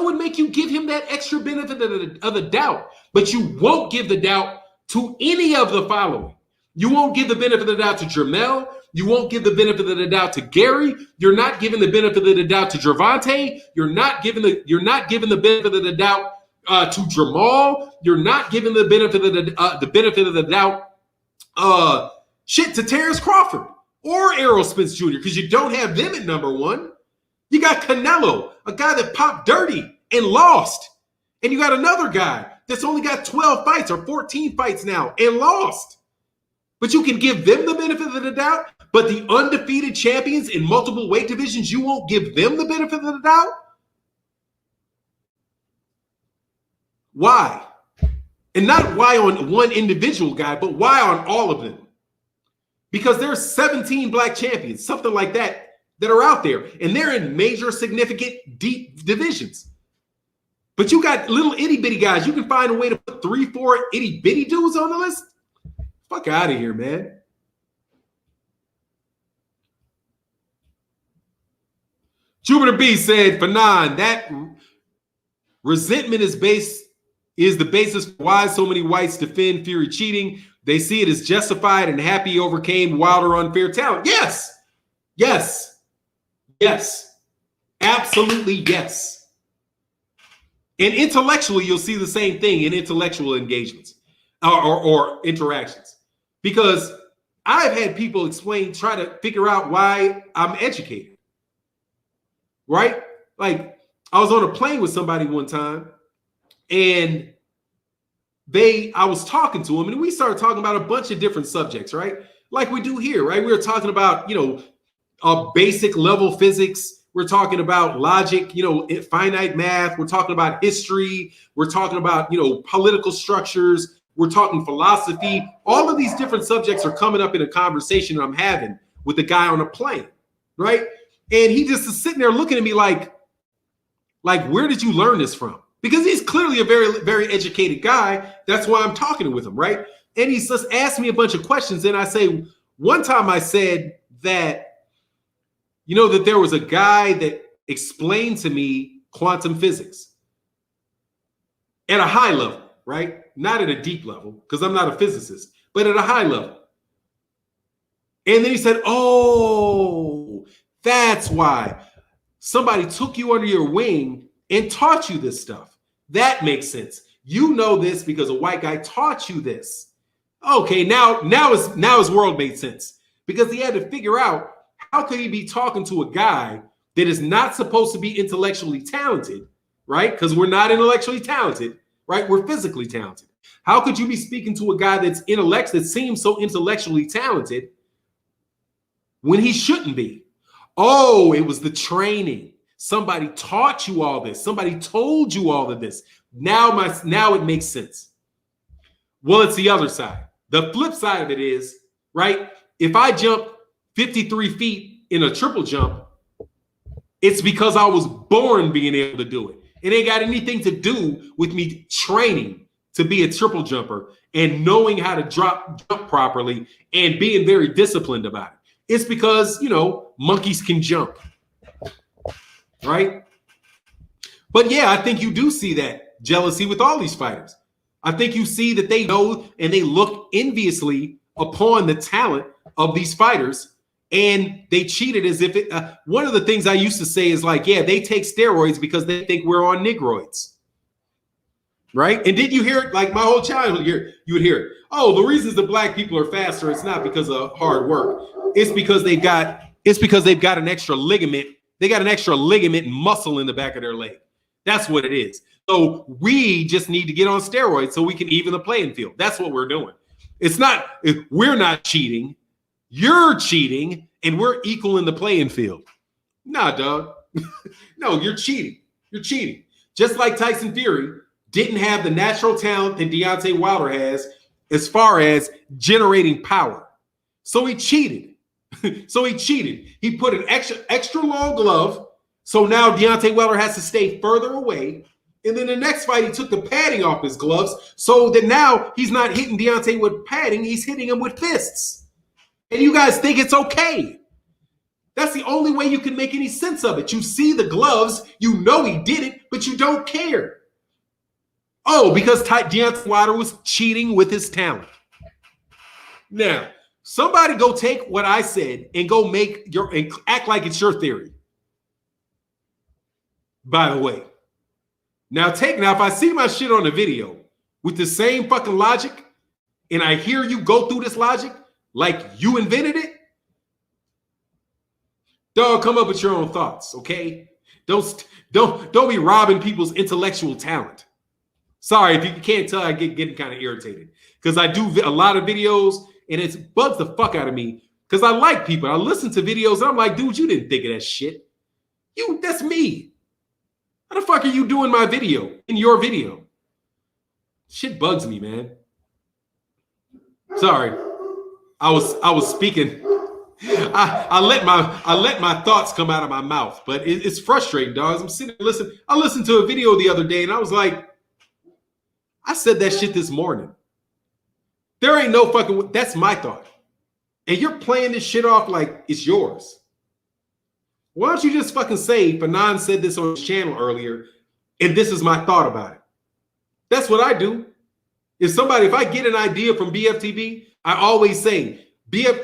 would make you give him that extra benefit of the doubt? But you won't give the doubt to any of the following. You won't give the benefit of the doubt to Jermel. You won't give the benefit of the doubt to Gary. You're not giving the benefit of the doubt to Gervonta. You're not giving the benefit of the doubt to Jamal. You're not giving the benefit of the doubt to Terrence Crawford or Errol Spence Jr. because you don't have them at number one. You got Canelo, a guy that popped dirty and lost. And you got another guy that's only got 12 fights or 14 fights now and lost. But you can give them the benefit of the doubt, but the undefeated champions in multiple weight divisions, you won't give them the benefit of the doubt? Why? And not why on one individual guy, but why on all of them? Because there's 17 black champions, something like that are out there, and they're in major, significant, deep divisions. But you got little itty-bitty guys. You can find a way to put 3-4 itty-bitty dudes on the list? Fuck out of here, man. Jupiter B said, Fannon, that resentment is the basis for why so many whites defend Fury cheating. They see it as justified and happy he overcame Wilder unfair talent. Yes. Yes. Yes. Absolutely yes. And intellectually, you'll see the same thing in intellectual engagements or interactions. Because I've had people try to figure out why I'm educated. Right? Like, I was on a plane with somebody one time, and I was talking to them, and we started talking about a bunch of different subjects, right? Like we do here, right? We were talking about, basic level physics. We're talking about logic, finite math. We're talking about history. We're talking about, political structures. We're talking philosophy. All of these different subjects are coming up in a conversation I'm having with the guy on a plane, right? And he just is sitting there looking at me like, where did you learn this from? Because he's clearly a very, very educated guy. That's why I'm talking with him, right? And he's just asked me a bunch of questions. And I say, one time I said that, that there was a guy that explained to me quantum physics at a high level, right? Not at a deep level, because I'm not a physicist, but at a high level. And then he said, oh, that's why somebody took you under your wing and taught you this stuff. That makes sense. You know this because a white guy taught you this. Okay, now his world made sense, because he had to figure out, how could he be talking to a guy that is not supposed to be intellectually talented, right? Because we're not intellectually talented, right? We're physically talented. How could you be speaking to a guy that seems so intellectually talented when he shouldn't be? Oh, it was the training. Somebody taught you all this. Somebody told you all of this. Now it makes sense. Well, it's the other side. The flip side of it is, right? If I jump 53 feet in a triple jump, it's because I was born being able to do it. It ain't got anything to do with me training to be a triple jumper and knowing how to jump properly and being very disciplined about it. It's because, monkeys can jump, right? But yeah, I think you do see that jealousy with all these fighters. I think you see that they know and they look enviously upon the talent of these fighters, and they cheated as if it. One of the things I used to say is like, yeah, they take steroids because they think we're on Negroids, right? And did you hear it? Like my whole childhood, you would hear it. Oh, the reasons the black people are faster, it's not because of hard work. It's because they've got an extra ligament. They got an extra ligament and muscle in the back of their leg. That's what it is. So we just need to get on steroids so we can even the playing field. That's what we're doing. We're not cheating. You're cheating, and we're equal in the playing field. Nah, dog. No, you're cheating. You're cheating. Just like Tyson Fury didn't have the natural talent that Deontay Wilder has as far as generating power. So he cheated. He put an extra long glove. So now Deontay Wilder has to stay further away. And then the next fight, he took the padding off his gloves so that now he's not hitting Deontay with padding. He's hitting him with fists. And you guys think it's okay. That's the only way you can make any sense of it. You see the gloves, you know he did it, but you don't care. Oh, because Deontay Wilder was cheating with his talent. Now, somebody go take what I said and go and act like it's your theory. By the way. Now if I see my shit on the video with the same fucking logic, and I hear you go through this logic like you invented it, dog, come up with your own thoughts, okay? Don't be robbing people's intellectual talent. Sorry, if you can't tell, I get getting kind of irritated because I do a lot of videos and it bugs the fuck out of me because I like people. I listen to videos and I'm like, dude, you didn't think of that shit. That's me. How the fuck are you doing my video in your video? Shit bugs me, man. Sorry, I was speaking. I let my thoughts come out of my mouth, but it's frustrating, dogs. I'm sitting listening. I listened to a video the other day and I was like, I said that shit this morning. There ain't no fucking, that's my thought. And you're playing this shit off like it's yours. Why don't you just fucking say, Fannon said this on his channel earlier, and this is my thought about it. That's what I do. If I get an idea from BFTB, I always say,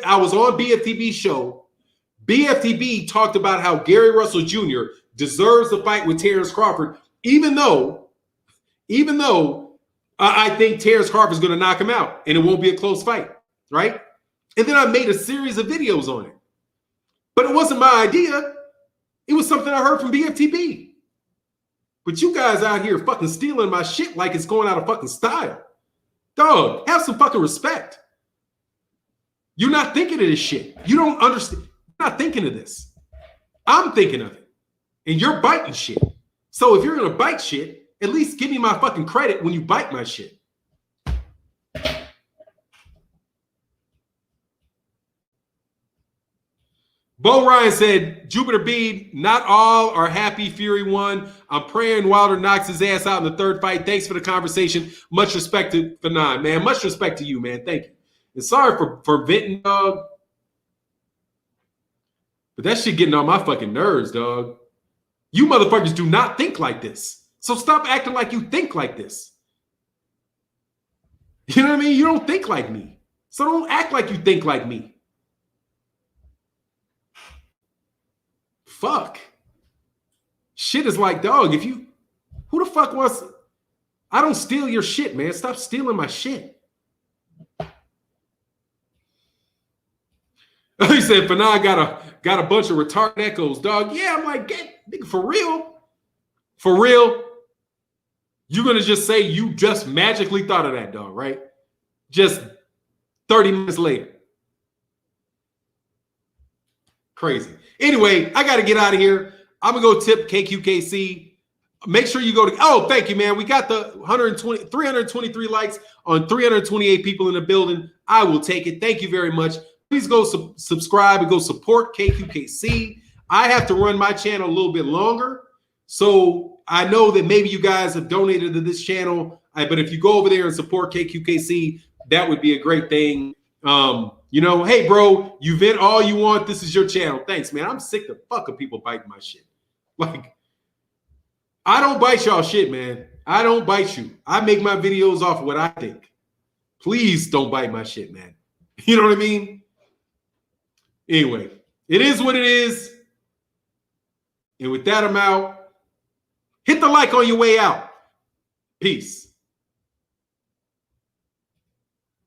I was on BFTB's show. BFTB talked about how Gary Russell Jr. deserves to fight with Terrence Crawford, even though I think Terrence Crawford is going to knock him out and it won't be a close fight, right? And then I made a series of videos on it. But it wasn't my idea. It was something I heard from BFTB. But you guys out here fucking stealing my shit like it's going out of fucking style. Dog, have some fucking respect. You're not thinking of this shit. You don't understand. You're not thinking of this. I'm thinking of it. And you're biting shit. So if you're going to bite shit, at least give me my fucking credit when you bite my shit. Bo Ryan said, Jupiter Bede, not all are happy Fury won. I'm praying Wilder knocks his ass out in the third fight. Thanks for the conversation. Much respect to Fannon, man. Much respect to you, man. Thank you. And sorry for venting, dog. But that shit getting on my fucking nerves, dog. You motherfuckers do not think like this. So stop acting like you think like this. You know what I mean? You don't think like me. So don't act like you think like me. Fuck. Shit is like, dog, who the fuck wants, I don't steal your shit, man. Stop stealing my shit. He said, Fannon got a bunch of retarded echoes, dog. Yeah, I'm like, nigga, for real? For real? You're going to just say you just magically thought of that, dog, right? Just 30 minutes later. Crazy. Anyway, I got to get out of here. I'm going to go tip KQKC. Make sure you go to, oh, thank you, man. We got the 323 likes on 328 people in the building. I will take it. Thank you very much. Please go subscribe and go support KQKC. I have to run my channel a little bit longer. So I know that maybe you guys have donated to this channel, but if you go over there and support KQKC, that would be a great thing. You know, hey, bro, you vent all you want. This is your channel. Thanks, man. I'm sick to fuck of people biting my shit. Like, I don't bite y'all shit, man. I don't bite you. I make my videos off of what I think. Please don't bite my shit, man. You know what I mean? Anyway, it is what it is. And with that, I'm out. Hit the like on your way out. Peace.